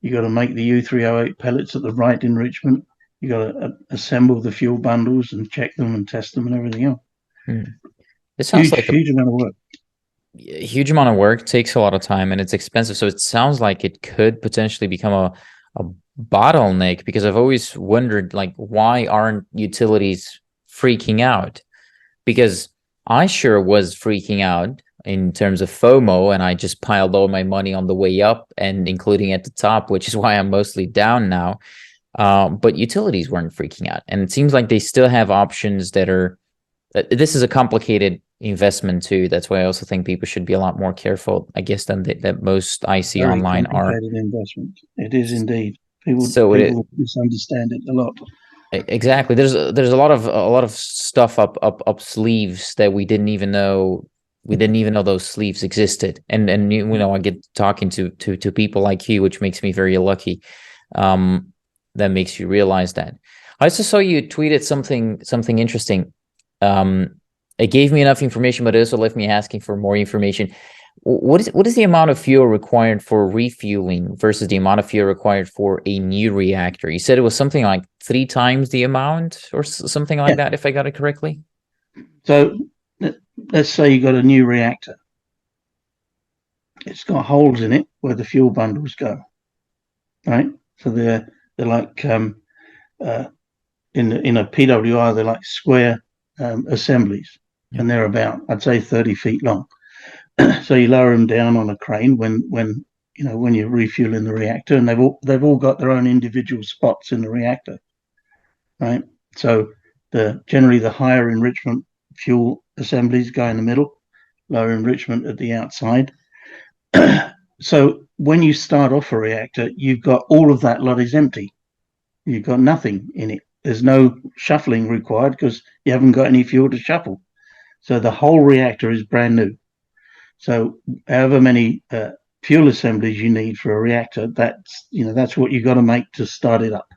You've got to make the U3O8 pellets at the right enrichment. You've got to assemble the fuel bundles and check them and test them and everything else.
It sounds
huge amount of work.
Huge amount of work, takes a lot of time, and it's expensive. So it sounds like it could potentially become a bottleneck, because I've always wondered, like, why aren't utilities freaking out? Because I sure was freaking out in terms of FOMO, and I just piled all my money on the way up and including at the top, which is why I'm mostly down now. But utilities weren't freaking out, and it seems like they still have options that are. This is a complicated investment too. That's why I also think people should be a lot more careful, I guess, than that most I see
Very
online are.
Investment. It is indeed. People misunderstand it a lot.
Exactly. There's a lot of stuff up sleeves that we didn't even know. We didn't even know those sleeves existed. And I get talking to people like you, which makes me very lucky. That makes you realize that. I also saw you tweeted something interesting. It gave me enough information, but it also left me asking for more information. What is the amount of fuel required for refueling versus the amount of fuel required for a new reactor? You said it was something like 3 times the amount or something like that, if I got it correctly.
So let's say you got a new reactor. It's got holes in it where the fuel bundles go, right? So they're like in a PWR, they're like square assemblies, and they're about, I'd say, 30 feet long. So you lower them down on a crane when you're refueling the reactor, and they've all got their own individual spots in the reactor, right? So generally the higher enrichment fuel assemblies go in the middle, lower enrichment at the outside. So when you start off a reactor, you've got all of that lot is empty. You've got nothing in it. There's no shuffling required because you haven't got any fuel to shuffle. So the whole reactor is brand new. So however many fuel assemblies you need for a reactor, that's what you've got to make to start it up.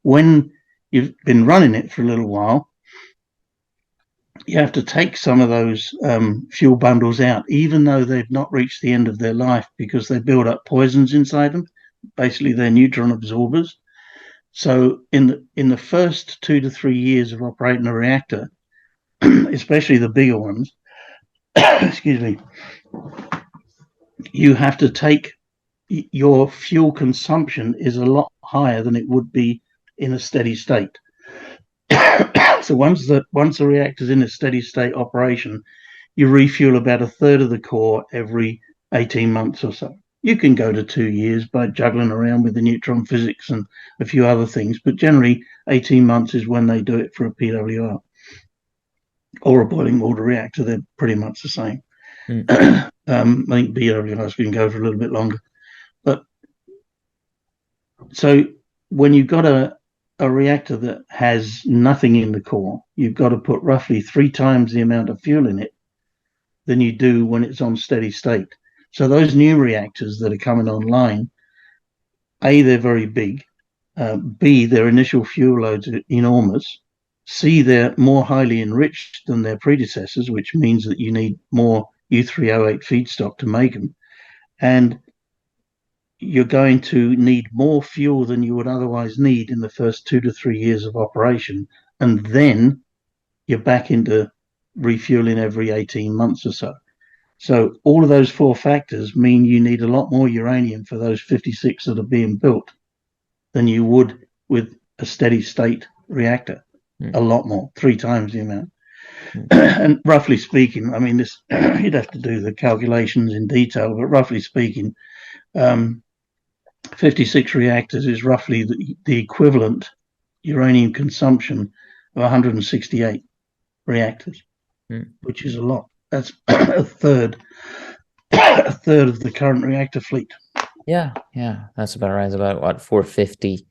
When you've been running it for a little while, you have to take some of those fuel bundles out, even though they've not reached the end of their life, because they build up poisons inside them. Basically, they're neutron absorbers. So in the first 2 to 3 years of operating a reactor, especially the bigger ones, excuse me, you have to take your fuel consumption is a lot higher than it would be in a steady state. So once the reactor's in a steady state operation, you refuel about a third of the core every 18 months or so. You can go to 2 years by juggling around with the neutron physics and a few other things, but generally 18 months is when they do it for a PWR or a boiling water reactor. They're pretty much the same. I think PWRs can go for a little bit longer. But so when you've got a reactor that has nothing in the core, you've got to put roughly 3 times the amount of fuel in it than you do when it's on steady state. So those new reactors that are coming online, A, they're very big. B, their initial fuel loads are enormous. C, they're more highly enriched than their predecessors, which means that you need more U3O8 feedstock to make them. And you're going to need more fuel than you would otherwise need in the first 2 to 3 years of operation. And then you're back into refueling every 18 months or so. So all of those 4 factors mean you need a lot more uranium for those 56 that are being built than you would with a steady state reactor. A lot more, 3 times the amount. And roughly speaking, I mean, this you'd have to do the calculations in detail, but roughly speaking, 56 reactors is roughly the equivalent uranium consumption of 168 reactors, which is a lot. That's a third of the current reactor fleet.
Yeah, that's about right. It's about what, 450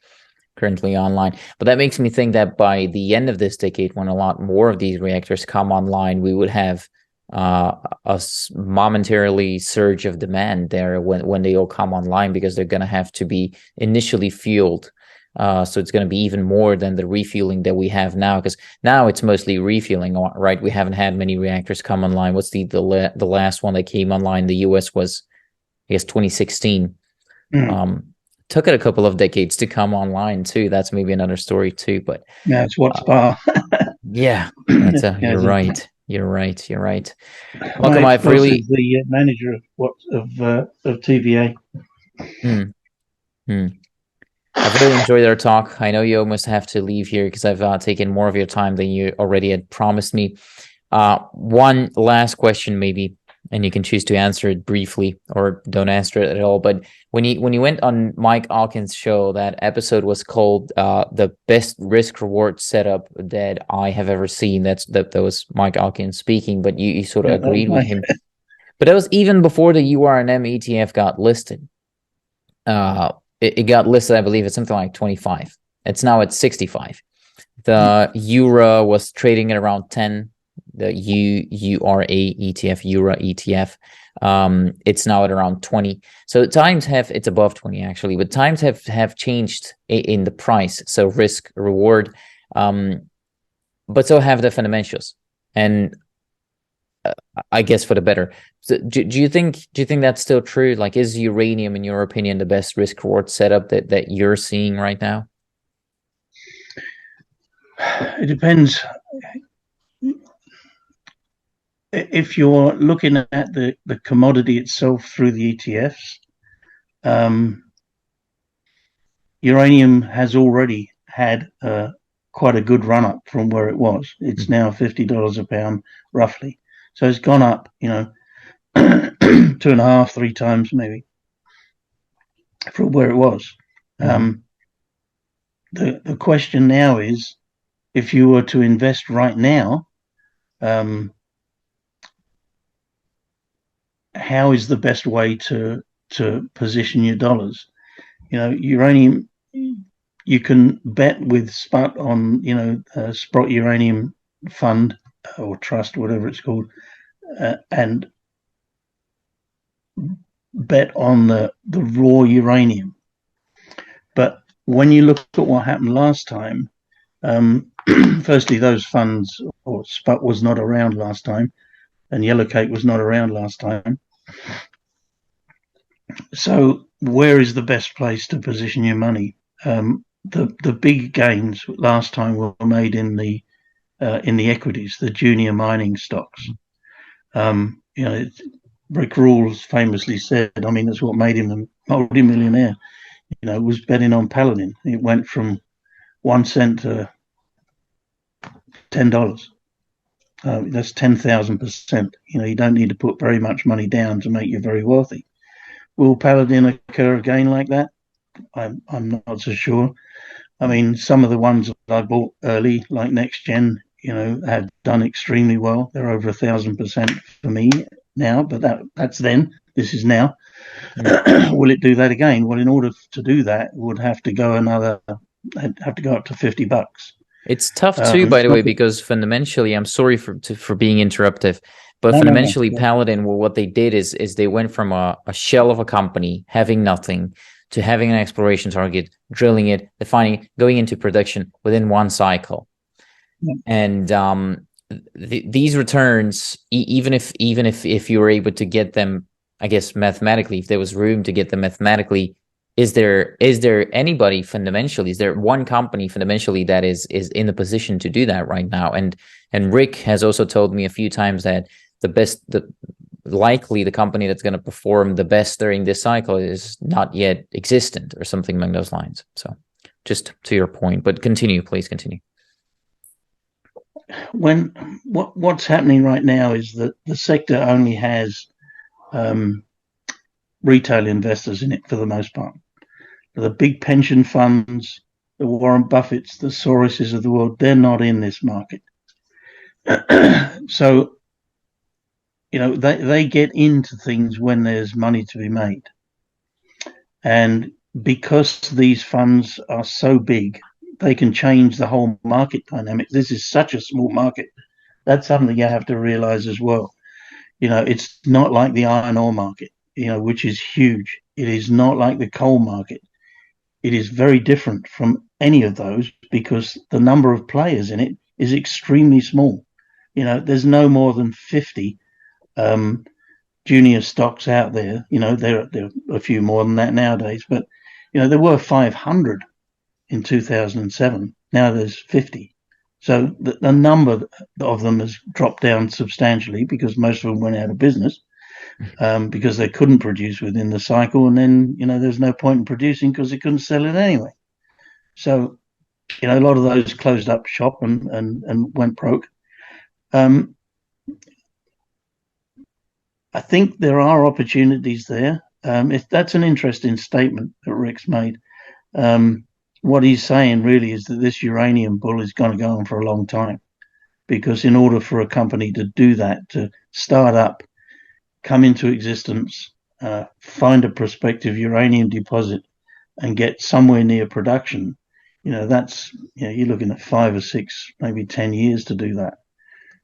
currently online. But that makes me think that by the end of this decade, when a lot more of these reactors come online, we would have a momentarily surge of demand there when they all come online, because they're going to have to be initially fueled. So it's going to be even more than the refueling that we have now, because now it's mostly refueling, right? We haven't had many reactors come online. What's the last one that came online in the US was, I guess, 2016. Took it a couple of decades to come online too. That's maybe another story too. But
yeah, it's what's bar.
Yeah, that's you're right. You're right. Malcolm,
I've really the manager of TVA.
I've really enjoyed our talk. I know you almost have to leave here because I've taken more of your time than you already had promised me. One last question, maybe, and you can choose to answer it briefly or don't answer it at all. But when you went on Mike Alkin's show, that episode was called "The Best Risk Reward Setup That I Have Ever Seen." That was Mike Alkin speaking, but you sort of agreed with him. But that was even before the URNM ETF got listed. It got listed, I believe, at something like 25. It's now at 65. The URA was trading at around 10. The URA ETF, URA ETF, it's now at around 20. So times it's above 20 actually, but times have changed in the price. So risk reward, but so have the fundamentals, and I guess for the better. So do you think that's still true? Like, is uranium, in your opinion, the best risk reward setup that you're seeing right now?
It depends. If you're looking at the commodity itself through the ETFs, uranium has already had quite a good run up from where it was. It's now $50 a pound, roughly. So it's gone up, 2.5, 3 times maybe from where it was. The question now is, if you were to invest right now, how is the best way to position your dollars? Uranium, you can bet with SPUT on, Sprott Uranium Fund or Trust, whatever it's called, and bet on the raw uranium. But when you look at what happened last time, firstly, those funds, or SPUT was not around last time, and Yellowcake was not around last time. So where is the best place to position your money? The big gains last time were made in the equities, the junior mining stocks. Rick Rawls famously said, I mean, that's what made him a multi-millionaire, was betting on Paladin. It went from 1 cent to $10. That's 10,000%. You don't need to put very much money down to make you very wealthy. Will Paladin occur again like that? I'm not so sure. I mean, some of the ones that I bought early, like NextGen, have done extremely well. They're over 1,000% for me now, but that's then. This is now. Will it do that again? Well, in order to do that, it would have to go another they'd have to go up to $50.
It's tough too, by the way, because fundamentally, I'm sorry for being interruptive, but fundamentally, Paladin, well, what they did is they went from a shell of a company having nothing to having an exploration target, drilling it, defining, going into production within one cycle. Yeah. And these returns, even if you were able to get them, I guess mathematically, if there was room to get them mathematically, is there anybody fundamentally? Is there one company fundamentally that is in the position to do that right now? And Rick has also told me a few times that likely the company that's going to perform the best during this cycle is not yet existent or something along those lines. So just to your point, but please continue.
What's happening right now is that the sector only has retail investors in it for the most part. The big pension funds, the Warren Buffetts, the Soroses of the world, they're not in this market. So, they get into things when there's money to be made. And because these funds are so big, they can change the whole market dynamic. This is such a small market. That's something you have to realize as well. It's not like the iron ore market, which is huge. It is not like the coal market. It is very different from any of those because the number of players in it is extremely small. There's no more than 50 junior stocks out there. There are a few more than that nowadays, but there were 500 in 2007. Now there's 50. So the number of them has dropped down substantially because most of them went out of business because they couldn't produce within the cycle. And then, there's no point in producing because they couldn't sell it anyway. So, a lot of those closed up shop and went broke. I think there are opportunities there. If that's an interesting statement that Rick's made. What he's saying really is that this uranium bull is going to go on for a long time, because in order for a company to do that, to start up, come into existence, find a prospective uranium deposit and get somewhere near production, that's, you're looking at 5 or 6, maybe 10 years to do that.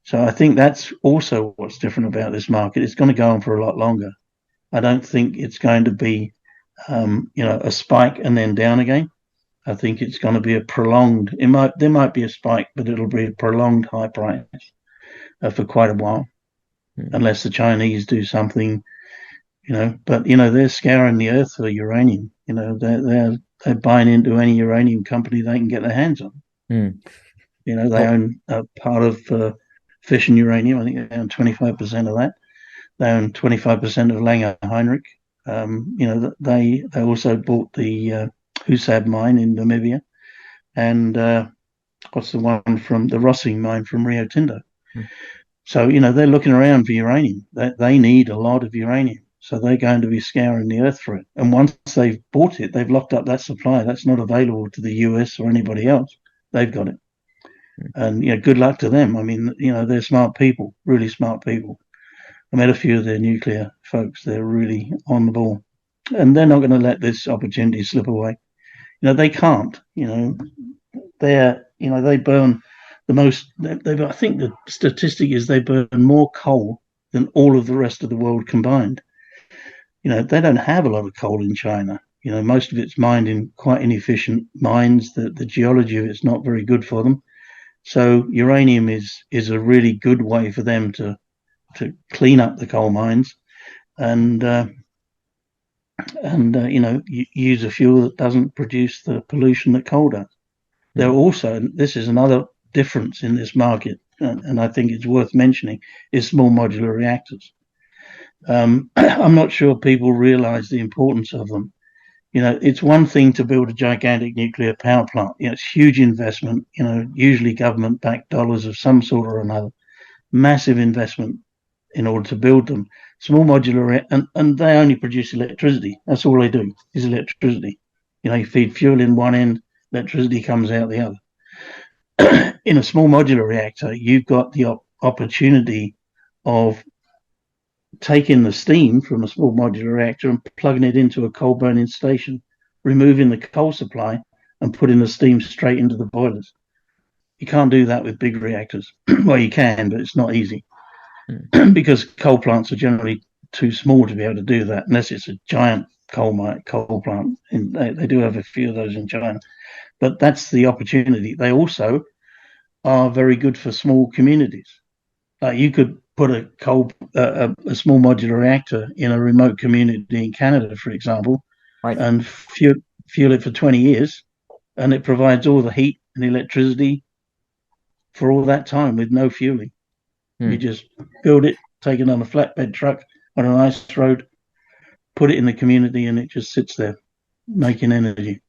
So I think that's also what's different about this market. It's going to go on for a lot longer. I don't think it's going to be, a spike and then down again. I think it's going to be a prolonged. There might be a spike, but it'll be a prolonged high price for quite a while, unless the Chinese do something, But they're scouring the earth for uranium. They're buying into any uranium company they can get their hands on. They own a part of fission uranium. I think they own 25% of that. They own 25% of Langer Heinrich. They also bought the Husab mine in Namibia, and what's the one from the Rossing mine from Rio Tinto. So they're looking around for uranium. They need a lot of uranium, so they're going to be scouring the earth for it. And once they've bought it, they've locked up that supply. That's not available to the US or anybody else. They've got it, and good luck to them. I mean, they're smart people, really smart people. I met a few of their nuclear folks. They're really on the ball, and they're not going to let this opportunity slip away. They can't. They burn the most. I think the statistic is they burn more coal than all of the rest of the world combined. They don't have a lot of coal in China. Most of it's mined in quite inefficient mines. The geology of it's not very good for them. So uranium is a really good way for them to clean up the coal mines and use a fuel that doesn't produce the pollution that coal does. There also, this is another difference in this market, and I think it's worth mentioning, is small modular reactors. I'm not sure people realize the importance of them. It's one thing to build a gigantic nuclear power plant. It's huge investment, usually government-backed dollars of some sort or another, massive investment in order to build them. Small modular, and they only produce electricity. That's all they do is electricity. You feed fuel in one end, electricity comes out the other. In a small modular reactor, you've got the opportunity of taking the steam from a small modular reactor and plugging it into a coal burning station, removing the coal supply and putting the steam straight into the boilers. You can't do that with big reactors. Well, you can, but it's not easy because coal plants are generally too small to be able to do that, unless it's a giant coal plant. And they do have a few of those in China, but that's the opportunity. They also are very good for small communities. You could put a small modular reactor in a remote community in Canada, for example,
Right.
and fuel it for 20 years, and it provides all the heat and electricity for all that time with no fueling. You just build it, take it on a flatbed truck on an ice road, put it in the community, and it just sits there making energy.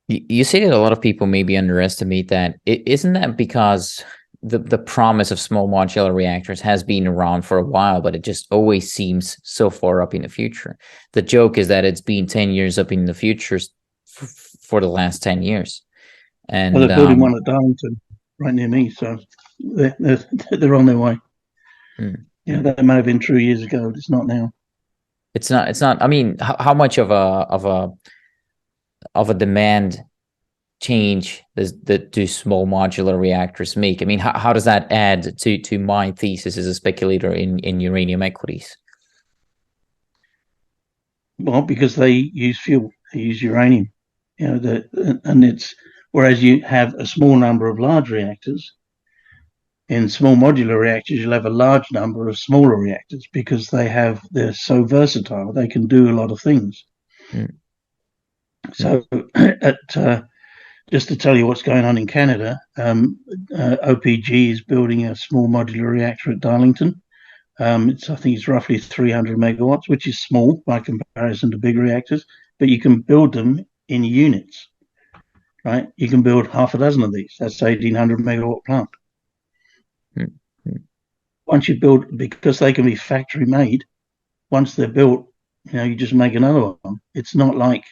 You say that a lot of people maybe underestimate that. Isn't that because the promise of small modular reactors has been around for a while, but it just always seems so far up in the future? The joke is that it's been 10 years up in the future for the last 10 years. And
well, they're building one at Darlington right near me, so they're on their way. Yeah, that may have been true years ago, but it's not now.
It's not. I mean, how much of a demand change do small modular reactors make? I mean, how does that add to my thesis as a speculator in uranium equities?
Well, because they use fuel, they use uranium, and it's whereas you have a small number of large reactors. In small modular reactors, you'll have a large number of smaller reactors because they're so versatile. They can do a lot of things. So, just to tell you what's going on in Canada, OPG is building a small modular reactor at Darlington. I think it's roughly 300 megawatts, which is small by comparison to big reactors, but you can build them in units, right? You can build half a dozen of these. That's 1,800 megawatt plant. Once you build, because they can be factory made, once they're built, you just make another one. It's not like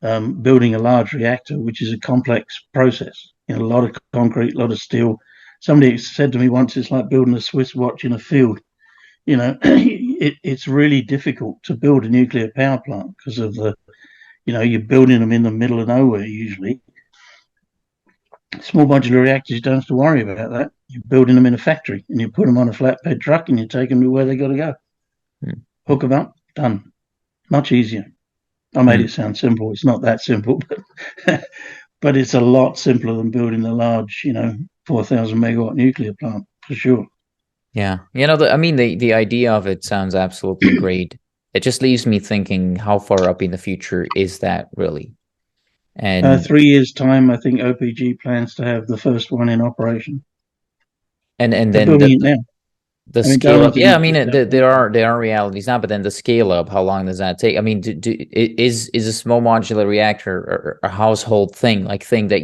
building a large reactor, which is a complex process. A lot of concrete, a lot of steel. Somebody said to me once, it's like building a Swiss watch in a field. It's really difficult to build a nuclear power plant because of you're building them in the middle of nowhere usually. Small modular reactors, you don't have to worry about that. You're building them in a factory and you put them on a flatbed truck and you take them to where they got to go. Hook them up, done. Much easier. I made it sound simple. It's not that simple, but it's a lot simpler than building a large, 4,000 megawatt nuclear plant for sure.
Yeah. The idea of it sounds absolutely great. It just leaves me thinking, how far up in the future is that really? And
3 years' time, I think OPG plans to have the first one in operation.
And
they're
then
building it now.
The scale up, yeah. I mean, there are realities now, but then the scale up, how long does that take? I mean, is a small modular reactor a household thing, that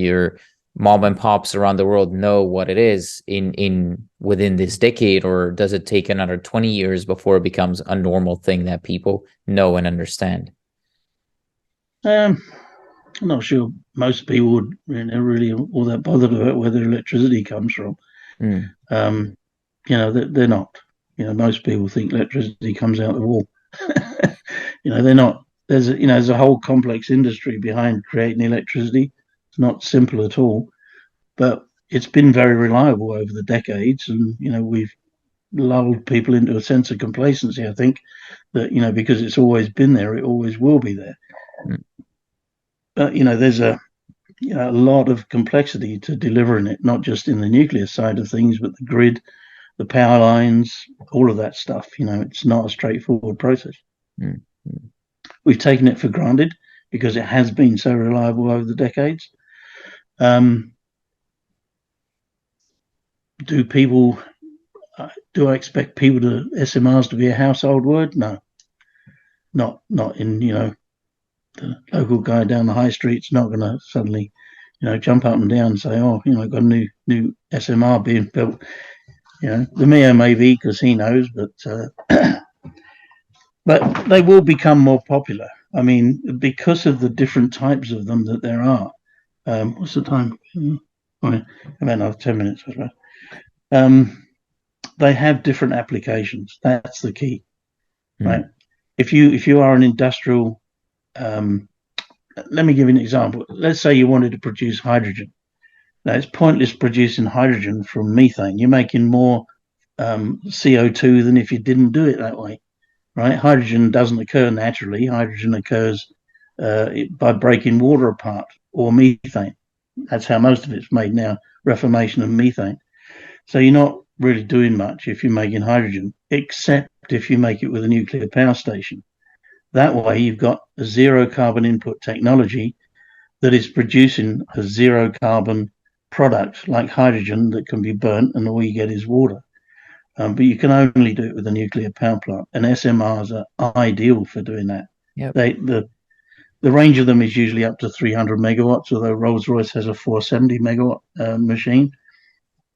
your mom and pops around the world know what it is within this decade, or does it take another 20 years before it becomes a normal thing that people know and understand?
I'm not sure most people would really all that bothered about where their electricity comes from. They're not. Most people think electricity comes out the wall. They're not. There's a whole complex industry behind creating electricity. It's not simple at all, but it's been very reliable over the decades, and we've lulled people into a sense of complacency. I think that because it's always been there, it always will be there. But there's a lot of complexity to delivering it, not just in the nuclear side of things, but the grid, the power lines, all of that stuff. It's not a straightforward process. We've taken it for granted because it has been so reliable over the decades. Do I expect SMRs to be a household word? No, not in, the local guy down the high street's not going to suddenly, jump up and down and say, oh, I've got a new SMR being built. The Mio may be because he knows, but they will become more popular. I mean, because of the different types of them that there are. What's the time? About another 10 minutes, I suppose. They have different applications. That's the key, right? If you are an industrial let me give you an example. Let's say you wanted to produce hydrogen. Now, it's pointless producing hydrogen from methane. You're making more CO2 than if you didn't do it that way, right? Hydrogen doesn't occur naturally. Hydrogen occurs by breaking water apart, or methane. That's how most of it's made now, reformation of methane. So you're not really doing much if you're making hydrogen, except if you make it with a nuclear power station. That way, you've got a zero carbon input technology that is producing a zero carbon product like hydrogen that can be burnt, and all you get is water. But you can only do it with a nuclear power plant, and SMRs are ideal for doing that.
Yep.
The range of them is usually up to 300 megawatts, although Rolls-Royce has a 470 megawatt machine.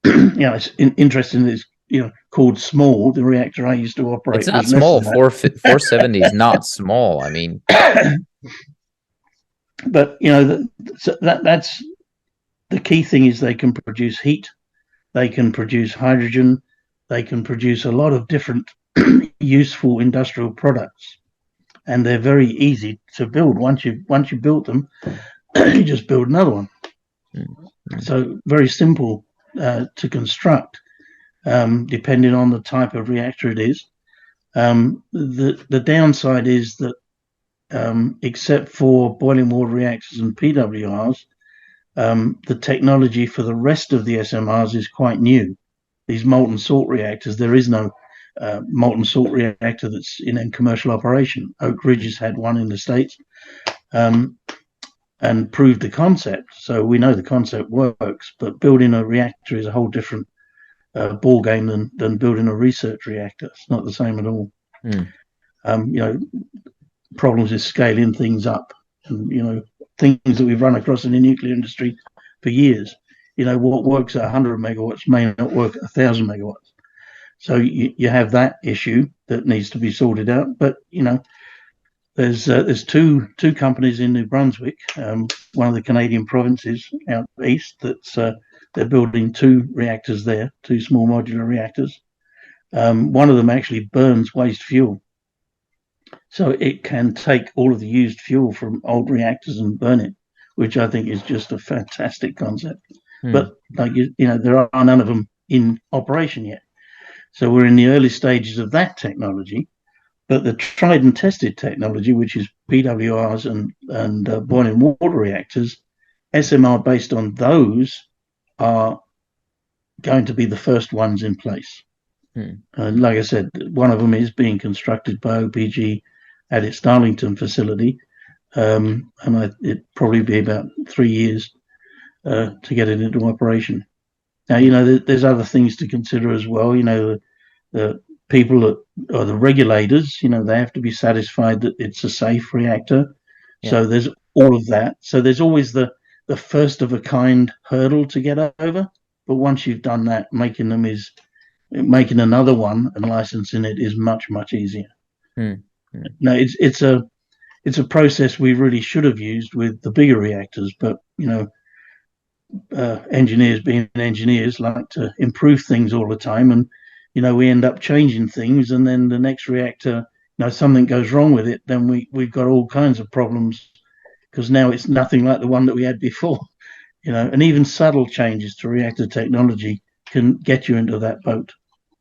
It's interesting that it's called small. The reactor I used to operate,
it's not small. 470 is not small. I mean,
but that's the key thing, is they can produce heat, they can produce hydrogen, they can produce a lot of different useful industrial products, and they're very easy to build. Once you built them, you just build another one. Mm-hmm. So very simple to construct, depending on the type of reactor it is. The downside is that except for boiling water reactors and PWRs, the technology for the rest of the SMRs is quite new. These molten salt reactors, there is no molten salt reactor that's in commercial operation. Oak Ridge has had one in the States and proved the concept. So we know the concept works, but building a reactor is a whole different ball game than building a research reactor. It's not the same at all. Problems with scaling things up, and things that we've run across in the nuclear industry for years. What works at 100 megawatts may not work at 1,000 megawatts. So you have that issue that needs to be sorted out. But there's two companies in New Brunswick, one of the Canadian provinces out east, that's they're building 2 reactors there, 2 small modular reactors. One of them actually burns waste fuel, so it can take all of the used fuel from old reactors and burn it, which I think is just a fantastic concept. But there are none of them in operation yet. So we're in the early stages of that technology. But the tried and tested technology, which is PWRs and boiling water reactors, SMR based on those are going to be the first ones in place. And like I said, one of them is being constructed by OPG at its Darlington facility, and it'd probably be about 3 years to get it into operation. Now, there's other things to consider as well. The people that are the regulators, they have to be satisfied that it's a safe reactor. Yeah. So there's all of that. So there's always the first of a kind hurdle to get over. But once you've done that, making another one and licensing it is much, much easier. No, it's a process we really should have used with the bigger reactors, but engineers being engineers like to improve things all the time, and we end up changing things, and then the next reactor, something goes wrong with it, then we've got all kinds of problems, because now it's nothing like the one that we had before. And even subtle changes to reactor technology can get you into that boat.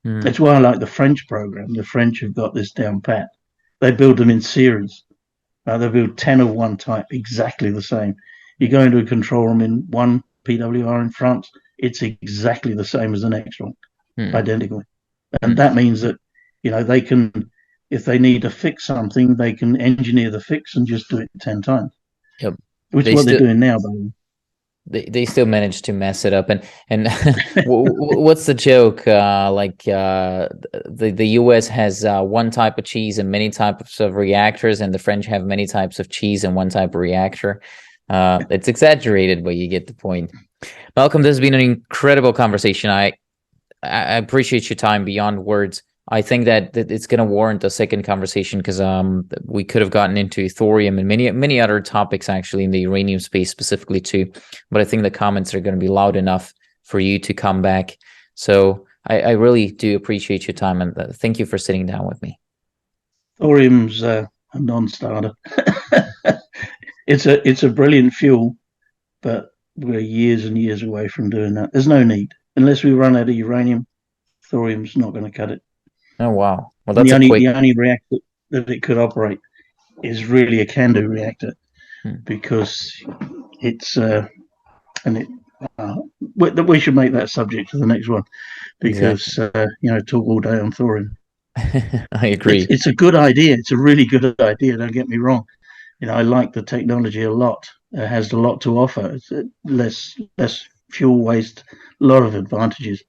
That's why I like the French program. The French have got this down pat. They build them in series. They build 10 of one type, exactly the same. You go into a control room in one PWR in France, it's exactly the same as the next one, identical. And that means that, they can, if they need to fix something, they can engineer the fix and just do it 10 times.
Yep.
Which is what they're doing now, by
they still manage to mess it up. And what's the joke? The US has one type of cheese and many types of reactors, and the French have many types of cheese and one type of reactor. It's exaggerated, but you get the point. Malcolm, this has been an incredible conversation. I appreciate your time beyond words. I think that it's going to warrant a second conversation, because we could have gotten into thorium and many other topics, actually, in the uranium space specifically too. But I think the comments are going to be loud enough for you to come back. So I really do appreciate your time, and thank you for sitting down with me.
Thorium's a non-starter. it's a brilliant fuel, but we're years and years away from doing that. There's no need unless we run out of uranium. Thorium's not going to cut it.
Oh, wow. Well,
And
that's a quick.
the only reactor that it could operate is really a can-do reactor, because it's we should make that subject for the next one, because talk all day on thorium.
I agree.
It's a good idea. It's a really good idea. Don't get me wrong. I like the technology a lot. It has a lot to offer. It's less fuel waste, a lot of advantages.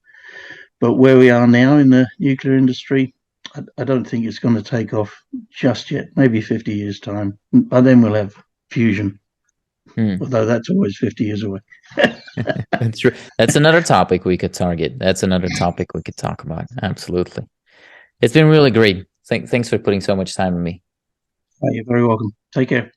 But where we are now in the nuclear industry, I don't think it's going to take off just yet. Maybe 50 years' time. By then we'll have fusion. Although that's always 50 years away.
That's true. That's another topic we could target. That's another topic we could talk about. Absolutely. It's been really great. Thanks for putting so much time on me.
You're very welcome. Take care.